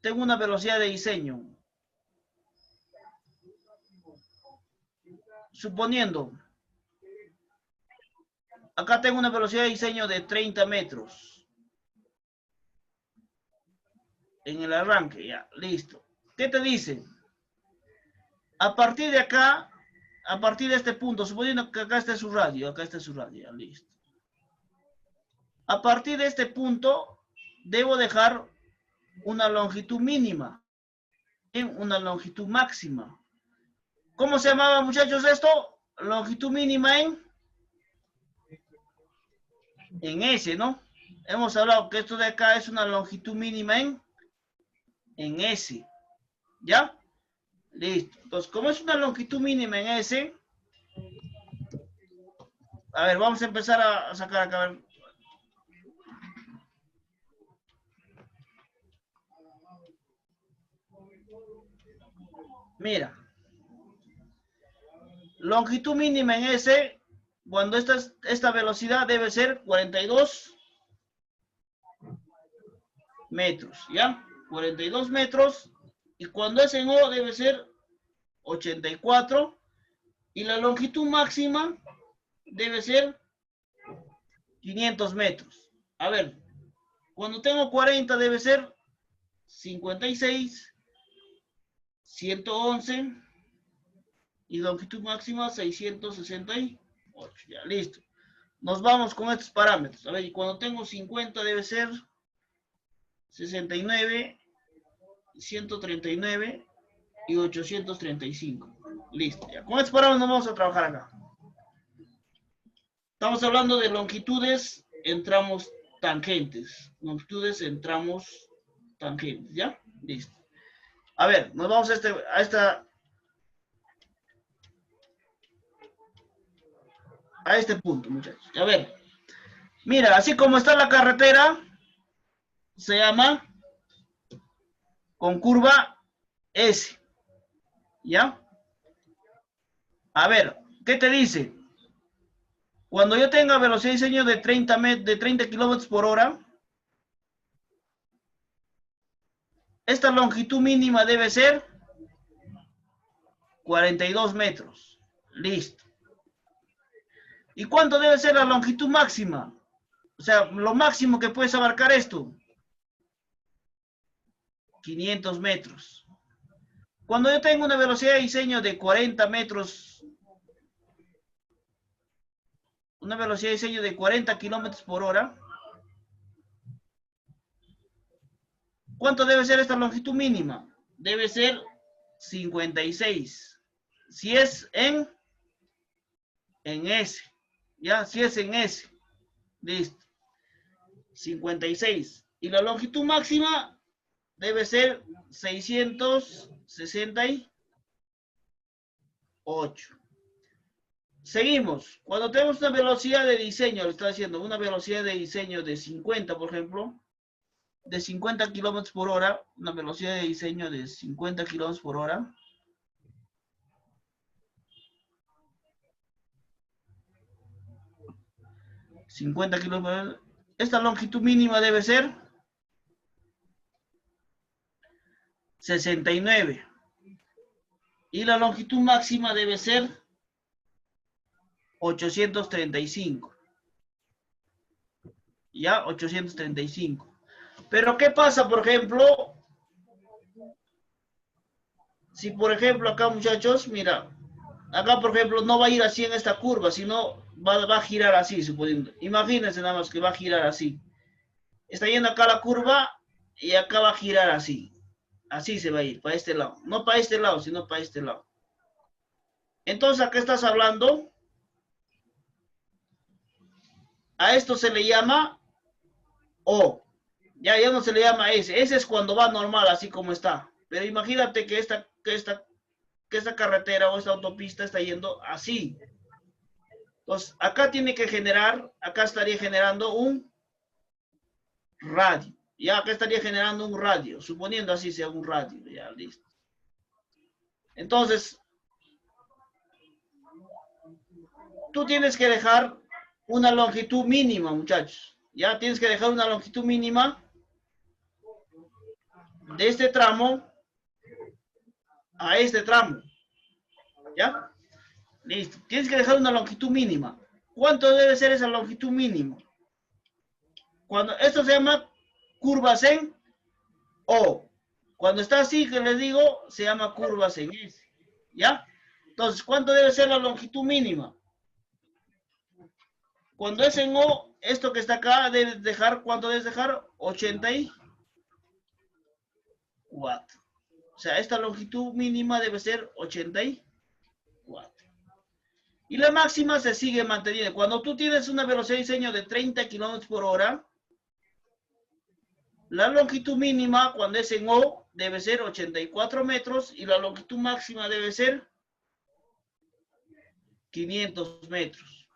tengo una velocidad de diseño. Suponiendo, acá tengo una velocidad de diseño de 30 metros. En el arranque, ya, listo. ¿Qué te dice? A partir de acá, a partir de este punto, suponiendo que acá esté su radio, ya, listo. A partir de este punto, debo dejar una longitud mínima, una longitud máxima. ¿Cómo se llamaba, muchachos, esto? Longitud mínima en S, ¿no? Hemos hablado que esto de acá es una longitud mínima en S. ¿Ya? Listo. Entonces, como es una longitud mínima en S, a ver, vamos a empezar a sacar acá. A ver. Mira. Longitud mínima en S, cuando esta velocidad debe ser 42 metros, ¿ya? 42 metros. Y cuando es en O debe ser 84. Y la longitud máxima debe ser 500 metros. A ver, cuando tengo 40 debe ser 56, 111 y longitud máxima 668. Ya, listo. Nos vamos con estos parámetros. A ver, y cuando tengo 50 debe ser 69, 139 y 835. Listo. Ya. Con estos parámetros nos vamos a trabajar acá. Estamos hablando de longitudes en tramos tangentes. Longitudes en tramos tangentes, ¿ya? Listo. A ver, nos vamos a este punto, muchachos. A ver, mira, así como está la carretera, se llama con curva S, ¿ya? A ver, ¿qué te dice? Cuando yo tenga velocidad de diseño de 30 kilómetros por hora, esta longitud mínima debe ser 42 metros. Listo. ¿Y cuánto debe ser la longitud máxima? O sea, lo máximo que puedes abarcar esto. 500 metros. Cuando yo tengo una velocidad de diseño de 40 metros, una velocidad de diseño de 40 kilómetros por hora, ¿cuánto debe ser esta longitud mínima? Debe ser 56. Si es en S. ¿Ya? Si es en S. Listo. 56. Y la longitud máxima debe ser 668. Seguimos. Cuando tenemos una velocidad de diseño, le está diciendo una velocidad de diseño de 50, por ejemplo, de 50 kilómetros por hora, una velocidad de diseño de 50 kilómetros por hora. Esta longitud mínima debe ser 69. Y la longitud máxima debe ser 835. Ya, 835. Pero ¿qué pasa, por ejemplo? Si, por ejemplo, acá, muchachos, mira, acá, por ejemplo, no va a ir así en esta curva, sino va a girar así, suponiendo. Imagínense nada más que va a girar así. Está yendo acá la curva y acá va a girar así. Así se va a ir, para este lado. No para este lado, sino para este lado. Entonces, ¿a qué estás hablando? A esto se le llama O. Ya no se le llama S. S es cuando va normal, así como está. Pero imagínate que esta carretera o esta autopista está yendo así. Entonces, acá tiene que generar, acá estaría generando un radio. Ya, acá estaría generando un radio. Suponiendo así sea un radio. Ya, listo. Entonces, tú tienes que dejar una longitud mínima, muchachos. Ya tienes que dejar una longitud mínima de este tramo a este tramo. ¿Ya? Listo. Tienes que dejar una longitud mínima. ¿Cuánto debe ser esa longitud mínima? Cuando esto se llama curvas en O. Cuando está así, que les digo, se llama curvas en S. ¿Ya? Entonces, ¿cuánto debe ser la longitud mínima? Cuando es en O, esto que está acá, debes dejar, ¿cuánto debes dejar? 84. O sea, esta longitud mínima debe ser 84. Y la máxima se sigue manteniendo. Cuando tú tienes una velocidad de diseño de 30 kilómetros por hora, la longitud mínima cuando es en O debe ser 84 metros y la longitud máxima debe ser 500 metros.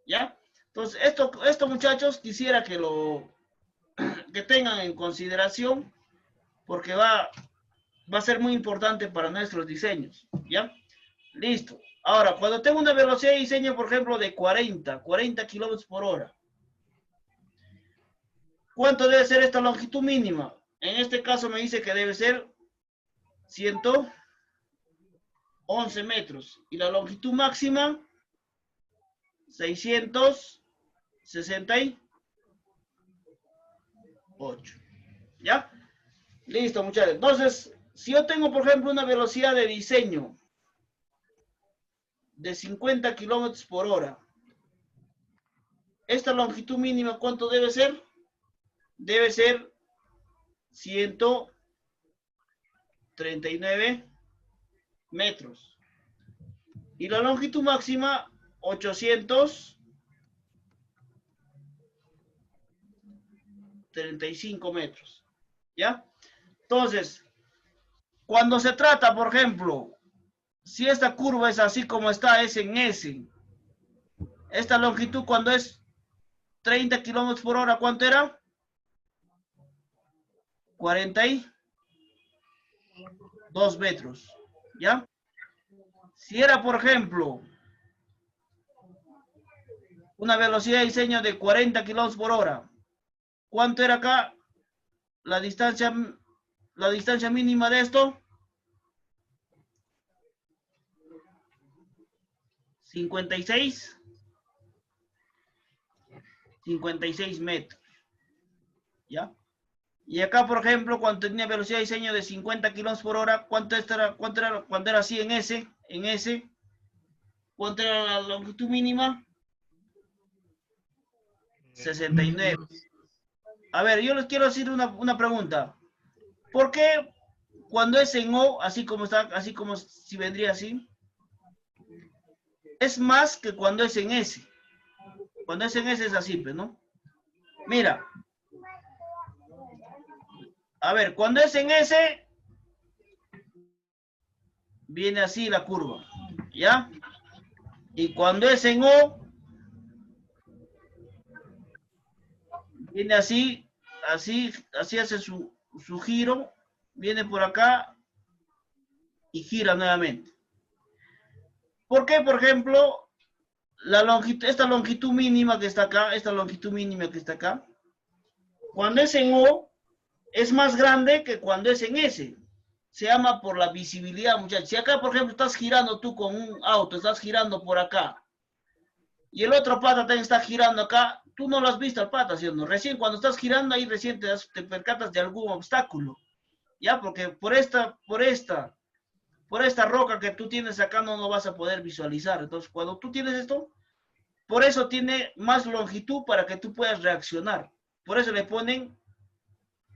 ¿Ya? Entonces, esto muchachos, quisiera que tengan en consideración porque va a ser muy importante para nuestros diseños. ¿Ya? Listo. Ahora, cuando tengo una velocidad de diseño, por ejemplo, de 40 kilómetros por hora, ¿cuánto debe ser esta longitud mínima? En este caso me dice que debe ser 111 metros. Y la longitud máxima, 668. ¿Ya? Listo, muchachos. Entonces, si yo tengo, por ejemplo, una velocidad de diseño de 50 kilómetros por hora, esta longitud mínima, ¿cuánto debe ser? Debe ser 139 metros. Y la longitud máxima, 835 metros. ¿Ya? Entonces, cuando se trata, por ejemplo, si esta curva es así como está, es en S, esta longitud cuando es 30 kilómetros por hora, ¿cuánto era? 42 metros. ¿Ya? Si era, por ejemplo, una velocidad de diseño de 40 kilómetros por hora, ¿cuánto era acá la distancia mínima de esto? 56 metros. ¿Ya? Y acá, por ejemplo, cuando tenía velocidad de diseño de 50 kilómetros por hora, ¿cuánto era cuando era así en S? ¿Cuánto era la longitud mínima? 69. A ver, yo les quiero decir una pregunta. ¿Por qué cuando es en O, así como está, así como si vendría así, es más que cuando es en S? Cuando es en S es así, pues, ¿no? Mira. A ver, cuando es en S, viene así la curva, ¿ya? Y cuando es en O, viene así hace su giro, viene por acá y gira nuevamente. ¿Por qué, por ejemplo, esta longitud mínima que está acá, cuando es en O, es más grande que cuando es en S? Se llama por la visibilidad, muchachos. Si acá, por ejemplo, estás girando tú con un auto, estás girando por acá, y el otro pata también está girando acá, tú no lo has visto al pata, ¿sí o no? Recién cuando estás girando ahí, recién te percatas de algún obstáculo, ¿ya? Porque por esta roca que tú tienes acá no lo vas a poder visualizar. Entonces, cuando tú tienes esto, por eso tiene más longitud para que tú puedas reaccionar. Por eso le ponen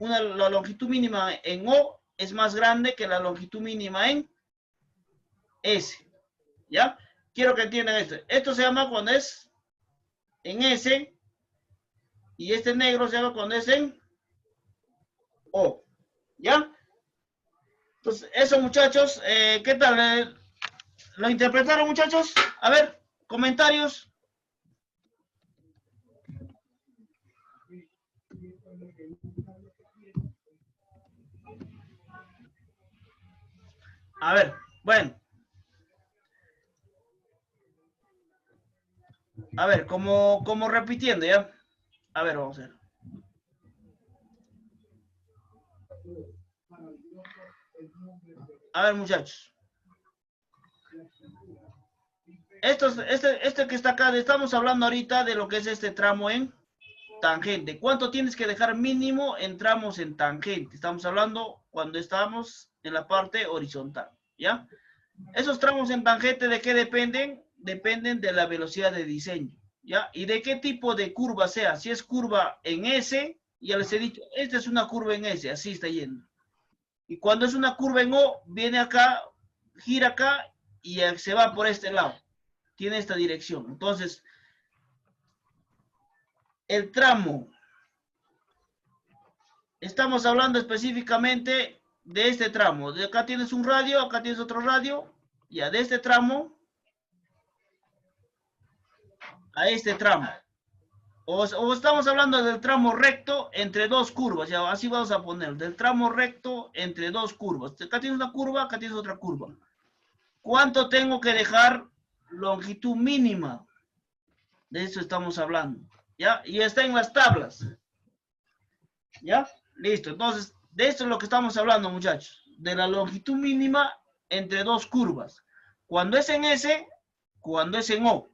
la longitud mínima en O es más grande que la longitud mínima en S. ¿Ya? Quiero que entiendan esto. Esto se llama cuando es en S y este negro se llama cuando es en O. ¿Ya? Entonces, eso muchachos, ¿qué tal? ¿Lo interpretaron muchachos? A ver, comentarios. A ver, bueno. A ver, como repitiendo, ¿ya? A ver, vamos a ver. A ver, muchachos. Este que está acá, estamos hablando ahorita de lo que es este tramo en tangente. ¿Cuánto tienes que dejar mínimo en tramos en tangente? Estamos hablando cuando estamos en la parte horizontal, ¿ya? Esos tramos en tangente, ¿de qué dependen? Dependen de la velocidad de diseño, ¿ya? Y de qué tipo de curva sea. Si es curva en S, ya les he dicho, esta es una curva en S, así está yendo. Y cuando es una curva en O, viene acá, gira acá y se va por este lado. Tiene esta dirección. Entonces, el tramo, estamos hablando específicamente de este tramo. De acá tienes un radio, acá tienes otro radio. Ya, de este tramo a este tramo. O estamos hablando del tramo recto entre dos curvas. Ya, así vamos a poner. Del tramo recto entre dos curvas. Acá tienes una curva, acá tienes otra curva. ¿Cuánto tengo que dejar longitud mínima? De eso estamos hablando. ¿Ya? Y está en las tablas. ¿Ya? Listo. Entonces, de esto es lo que estamos hablando, muchachos. De la longitud mínima entre dos curvas. Cuando es en S, cuando es en O.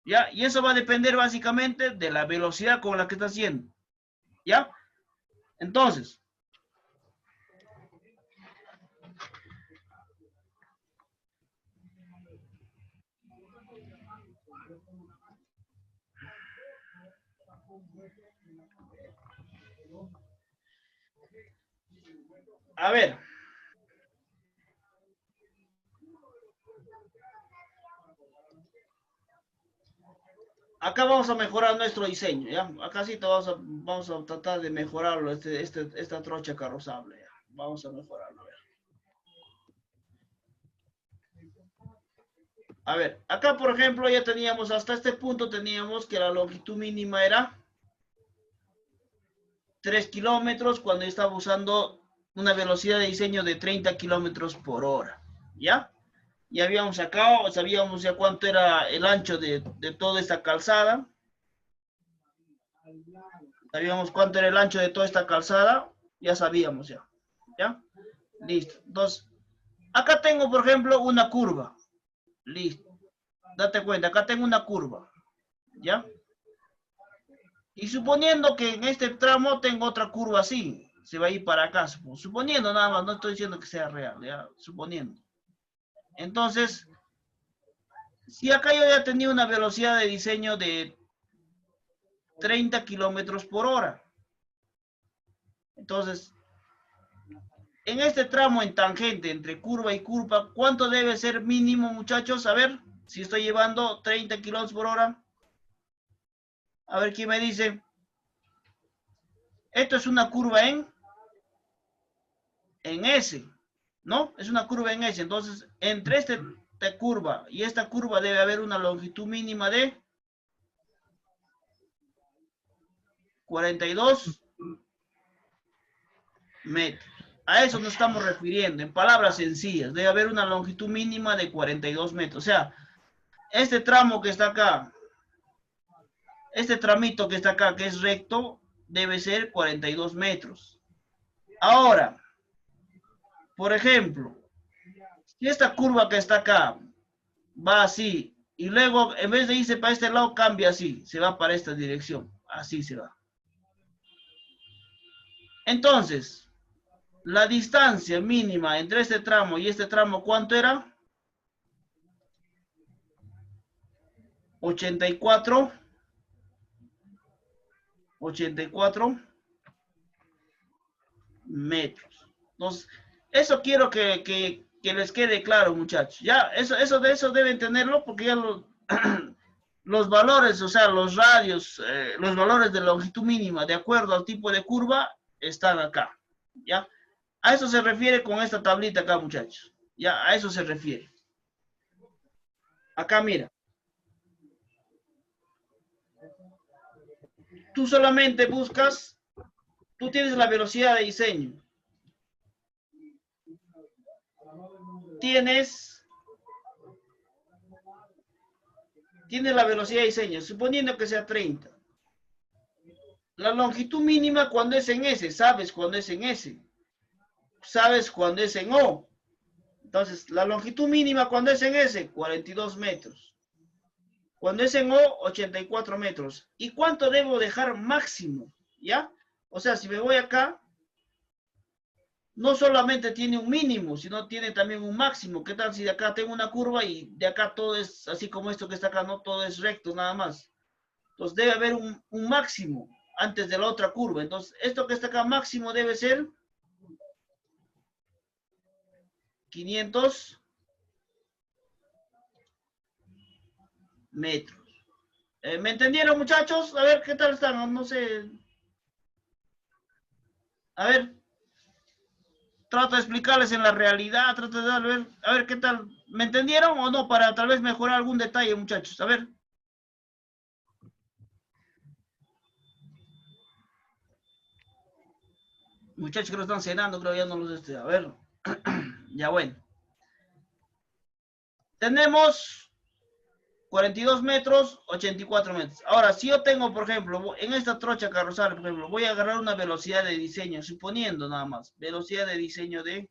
¿Ya? Y eso va a depender básicamente de la velocidad con la que está haciendo. ¿Ya? Entonces, a ver. Acá vamos a mejorar nuestro diseño, ¿ya? Acá sí vamos a tratar de mejorarlo, esta trocha carrozable, ¿ya? Vamos a mejorarlo, a ver. A ver, acá por ejemplo ya teníamos, hasta este punto teníamos que la longitud mínima era 3 kilómetros cuando yo estaba usando una velocidad de diseño de 30 kilómetros por hora, ¿ya? Ya habíamos sacado, sabíamos ya cuánto era el ancho de toda esta calzada. Sabíamos cuánto era el ancho de toda esta calzada. Ya sabíamos ya. ¿Ya? Listo. Entonces, acá tengo, por ejemplo, una curva. Listo. Date cuenta, acá tengo una curva. ¿Ya? Y suponiendo que en este tramo tengo otra curva así. Se va a ir para acá. Suponiendo nada más, no estoy diciendo que sea real. ¿Ya? Suponiendo. Entonces, si acá yo ya tenía una velocidad de diseño de 30 kilómetros por hora. Entonces, en este tramo en tangente entre curva y curva, ¿cuánto debe ser mínimo, muchachos? A ver, si estoy llevando 30 kilómetros por hora. A ver, ¿quién me dice? Esto es una curva en S, ¿no? Es una curva en S. Entonces, entre esta curva y esta curva debe haber una longitud mínima de 42 metros. A eso nos estamos refiriendo, en palabras sencillas. Debe haber una longitud mínima de 42 metros. O sea, este tramo que está acá, este tramito que está acá, que es recto, debe ser 42 metros. Ahora, por ejemplo, si esta curva que está acá va así, y luego en vez de irse para este lado, cambia así, se va para esta dirección. Así se va. Entonces, la distancia mínima entre este tramo y este tramo, ¿cuánto era? 84 metros. Entonces, eso quiero que les quede claro, muchachos. Ya, de eso deben tenerlo porque ya los valores, o sea, los radios, los valores de longitud mínima de acuerdo al tipo de curva están acá. ¿Ya? A eso se refiere con esta tablita acá, muchachos. Ya, a eso se refiere. Acá, mira. Tú solamente buscas, tú tienes la velocidad de diseño. Tienes la velocidad de diseño, suponiendo que sea 30. La longitud mínima cuando es en S, sabes cuando es en S. Sabes cuando es en O. Entonces, la longitud mínima cuando es en S, 42 metros. Cuando es en O, 84 metros. ¿Y cuánto debo dejar máximo? ¿Ya? O sea, si me voy acá, no solamente tiene un mínimo, sino tiene también un máximo. ¿Qué tal si de acá tengo una curva y de acá todo es así como esto que está acá, no todo es recto nada más? Entonces debe haber un máximo antes de la otra curva. Entonces, esto que está acá máximo debe ser 500 metros. ¿Me entendieron, muchachos? A ver, ¿qué tal están? No sé. A ver, trato de explicarles en la realidad, trato de ver, a ver qué tal. ¿Me entendieron o no? Para tal vez mejorar algún detalle, muchachos. A ver. Muchachos que lo están cenando, creo ya no los A ver. Ya bueno. Tenemos 42 metros, 84 metros. Ahora, si yo tengo, por ejemplo, en esta trocha carrozaria, por ejemplo, voy a agarrar una velocidad de diseño, suponiendo nada más, velocidad de diseño de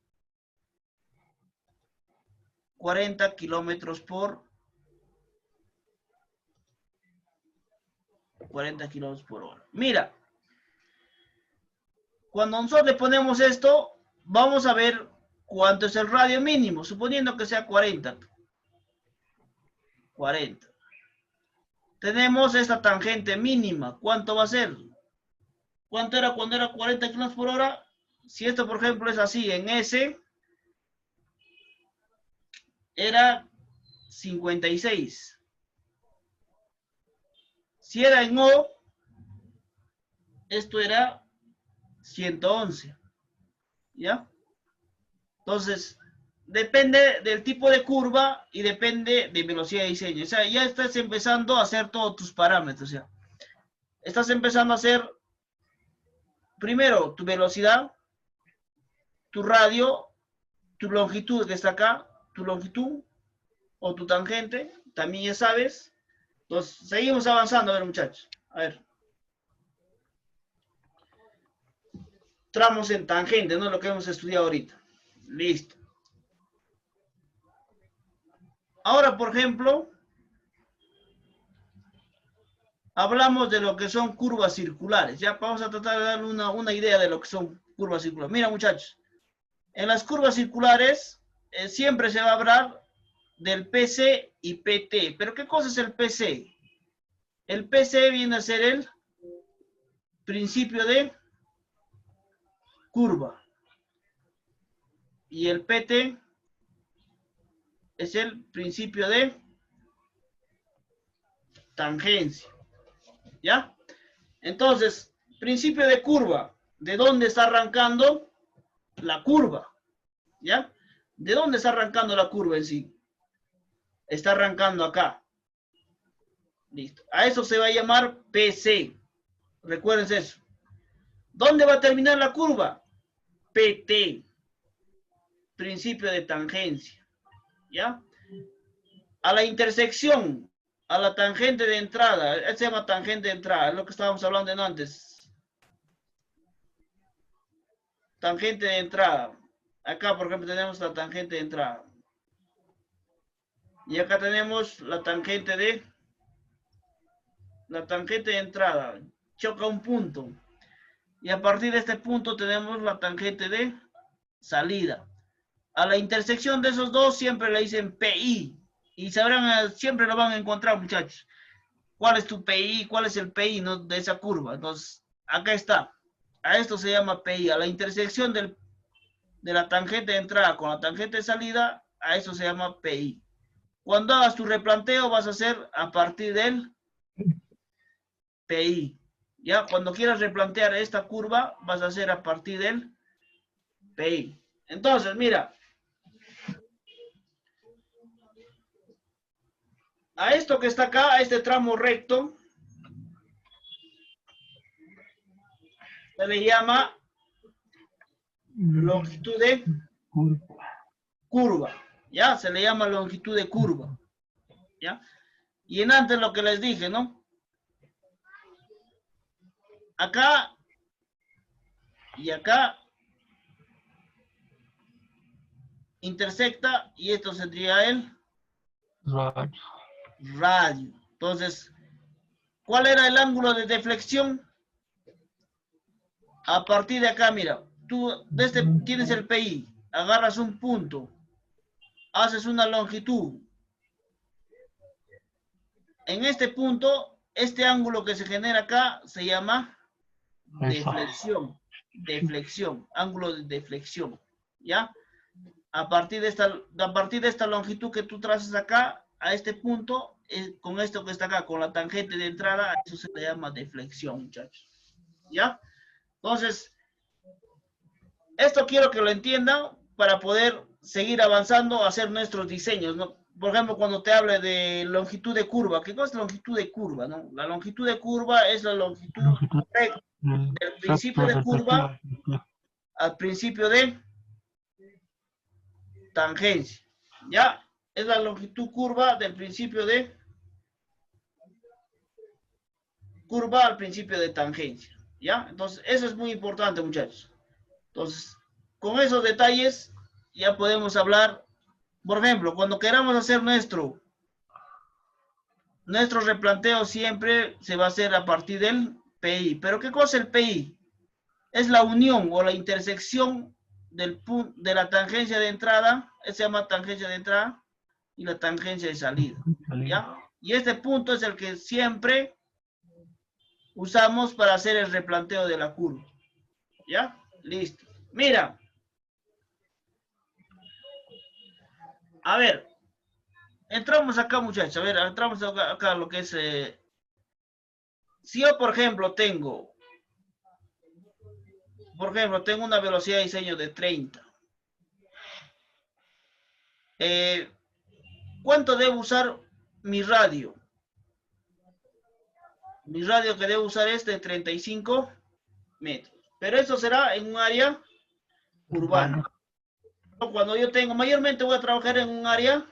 40 kilómetros por 40 kilómetros por hora. Mira, cuando nosotros le ponemos esto, vamos a ver cuánto es el radio mínimo, suponiendo que sea 40. 40. Tenemos esta tangente mínima. ¿Cuánto va a ser? ¿Cuánto era cuando era 40 kilómetros por hora? Si esto, por ejemplo, es así, en S, era 56. Si era en O, esto era 111. ¿Ya? Entonces, depende del tipo de curva y depende de velocidad de diseño. O sea, ya estás empezando a hacer todos tus parámetros. O sea, estás empezando a hacer primero tu velocidad, tu radio, tu longitud que está acá, tu longitud o tu tangente, también ya sabes. Entonces, seguimos avanzando, a ver, muchachos. A ver. Tramos en tangente, no lo que hemos estudiado ahorita. Listo. Ahora, por ejemplo, hablamos de lo que son curvas circulares. Ya vamos a tratar de dar una idea de lo que son curvas circulares. Mira, muchachos, en las curvas circulares siempre se va a hablar del PC y PT. ¿Pero qué cosa es el PC? El PC viene a ser el principio de curva. Y el PT es el principio de tangencia. ¿Ya? Entonces, principio de curva. ¿De dónde está arrancando la curva? ¿Ya? ¿De dónde está arrancando la curva en sí? Está arrancando acá. Listo. A eso se va a llamar PC. Recuerden eso. ¿Dónde va a terminar la curva? PT. Principio de tangencia. ¿Ya? A la intersección, a la tangente de entrada. Esto se llama tangente de entrada. Es lo que estábamos hablando antes. Tangente de entrada. Acá, por ejemplo, tenemos la tangente de entrada. Y acá tenemos la tangente de entrada. Choca un punto. Y a partir de este punto tenemos la tangente de salida. A la intersección de esos dos siempre le dicen PI. Y sabrán, siempre lo van a encontrar, muchachos. ¿Cuál es tu PI? ¿Cuál es el PI, no, de esa curva? Entonces, acá está. A esto se llama PI. A la intersección de la tangente de entrada con la tangente de salida, a eso se llama PI. Cuando hagas tu replanteo vas a hacer a partir del PI. Ya, cuando quieras replantear esta curva, vas a hacer a partir del PI. Entonces, mira. A esto que está acá, a este tramo recto, se le llama longitud de curva. ¿Ya? Se le llama longitud de curva. ¿Ya? Y en antes lo que les dije, ¿no? Acá y acá intersecta y esto sería el radio. Entonces, ¿cuál era el ángulo de deflexión? A partir de acá, mira, tú tienes el PI, agarras un punto, haces una longitud. En este punto este ángulo que se genera acá se llama Eso. deflexión. Deflexión, ángulo de deflexión, ¿ya? A partir de esta longitud que tú trazas acá, a este punto, con esto que está acá, con la tangente de entrada, a eso se le llama deflexión, muchachos, ¿ya? Entonces, esto quiero que lo entiendan para poder seguir avanzando a hacer nuestros diseños, ¿no? Por ejemplo, cuando te hable de longitud de curva, ¿qué cosa es longitud de curva, no? La longitud de curva es la longitud recta del principio de curva al principio de tangencia, ¿ya? Es la longitud curva del principio de curva al principio de tangencia, ¿ya? Entonces, eso es muy importante, muchachos. Entonces, con esos detalles ya podemos hablar, por ejemplo, cuando queramos hacer nuestro replanteo siempre se va a hacer a partir del PI. ¿Pero qué cosa es el PI? Es la unión o la intersección de la tangencia de entrada, se llama tangencia de entrada, y la tangencia de salida, ¿ya? Y este punto es el que siempre usamos para hacer el replanteo de la curva, ¿ya? Listo. Mira. A ver. Entramos acá, muchachos. A ver, entramos acá lo que es... si yo, por ejemplo, tengo una velocidad de diseño de 30. ¿Cuánto debo usar mi radio? Mi radio que debo usar es de 35 metros. Pero eso será en un área urbana. Cuando yo tengo, mayormente voy a trabajar en un área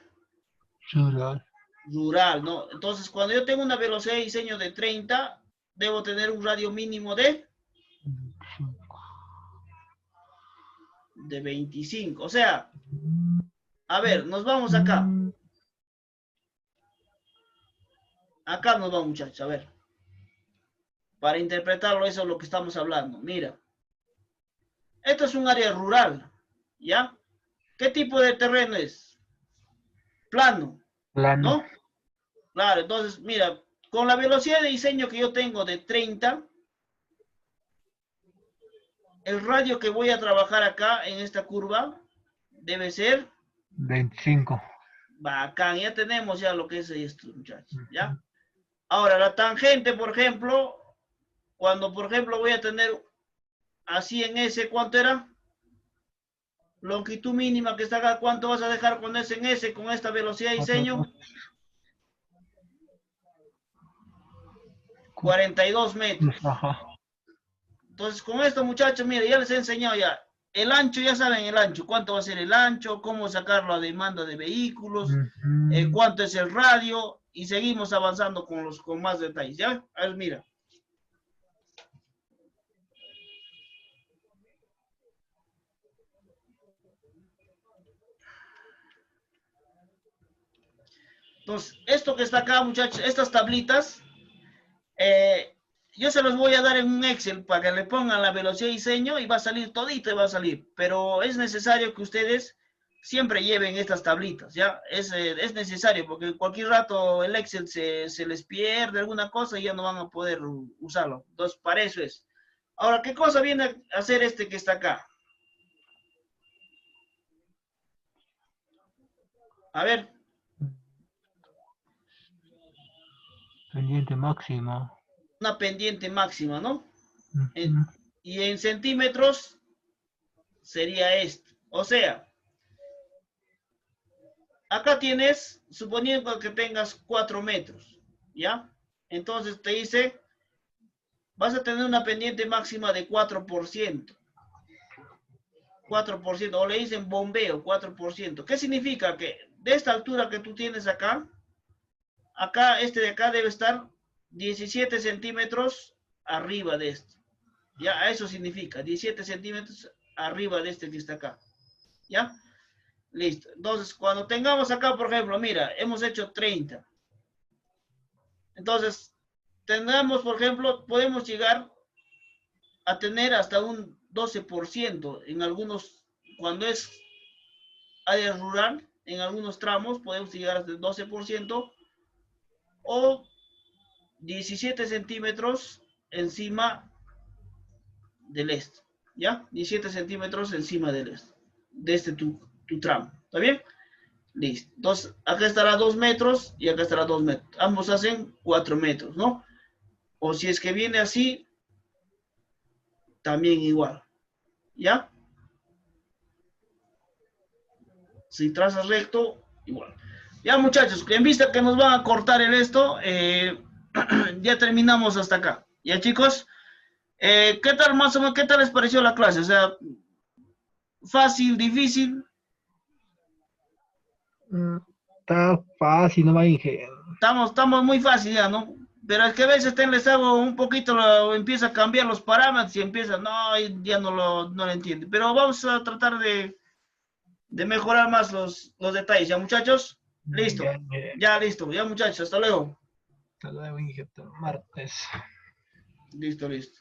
rural, ¿no? Entonces, cuando yo tengo una velocidad de diseño de 30, debo tener un radio mínimo de 25. O sea, a ver, nos vamos acá. Acá nos vamos, muchachos, a ver. Para interpretarlo, eso es lo que estamos hablando. Mira. Esto es un área rural, ¿ya? ¿Qué tipo de terreno es? Plano, ¿no? Claro, entonces, mira, con la velocidad de diseño que yo tengo de 30, el radio que voy a trabajar acá en esta curva debe ser 25. Bacán, ya tenemos ya lo que es esto, muchachos, ¿ya? Ahora, la tangente, por ejemplo, cuando, por ejemplo, voy a tener así en S, ¿cuánto era? Longitud mínima que está acá, ¿cuánto vas a dejar con S en S, con esta velocidad de diseño? 42 metros. Entonces, con esto, muchachos, mire, ya les he enseñado ya. El ancho, ya saben el ancho, cuánto va a ser el ancho, cómo sacarlo a demanda de vehículos, cuánto es el radio, y seguimos avanzando con más detalles, ¿ya? A ver, mira. Entonces, esto que está acá, muchachos, estas tablitas, yo se los voy a dar en un Excel para que le pongan la velocidad de diseño y va a salir todito y va a salir. Pero es necesario que ustedes siempre lleven estas tablitas, ¿ya? Es necesario porque en cualquier rato el Excel se les pierde alguna cosa y ya no van a poder usarlo. Entonces, para eso es. Ahora, ¿qué cosa viene a hacer este que está acá? A ver. Pendiente máxima. Una pendiente máxima, ¿no? Y en centímetros sería esto. O sea, acá tienes, suponiendo que tengas 4 metros, ¿ya? Entonces te dice, vas a tener una pendiente máxima de 4%. 4%, o le dicen bombeo, 4%. ¿Qué significa? Que de esta altura que tú tienes acá, este de acá debe estar 17 centímetros arriba de esto. Ya, eso significa 17 centímetros arriba de este que está acá. ¿Ya? Listo. Entonces, cuando tengamos acá, por ejemplo, mira, hemos hecho 30. Entonces, tendremos, por ejemplo, podemos llegar a tener hasta un 12% en algunos, cuando es área rural, en algunos tramos podemos llegar hasta el 12%, o 17 centímetros encima del este, ¿ya? 17 centímetros encima del este, de este tu tramo, ¿está bien? Listo. Entonces, acá estará 2 metros y acá estará 2 metros. Ambos hacen 4 metros, ¿no? O si es que viene así, también igual, ¿ya? Si trazas recto, igual. Ya, muchachos, en vista que nos van a cortar el esto, ya terminamos hasta acá. ¿Ya, chicos? ¿Qué tal más o menos, qué tal les pareció la clase? O sea, fácil, difícil. Está fácil, no va Inge. Estamos muy fácil ya, ¿no? Pero es que a veces les hago un poquito, empieza a cambiar los parámetros y empieza, no, ya no lo entiende. Pero vamos a tratar de mejorar más los detalles, ¿ya, muchachos? Listo. Ya, Inge. Ya, listo. Ya, muchachos, hasta luego. Hasta luego, Inge. Hasta martes. Listo, listo.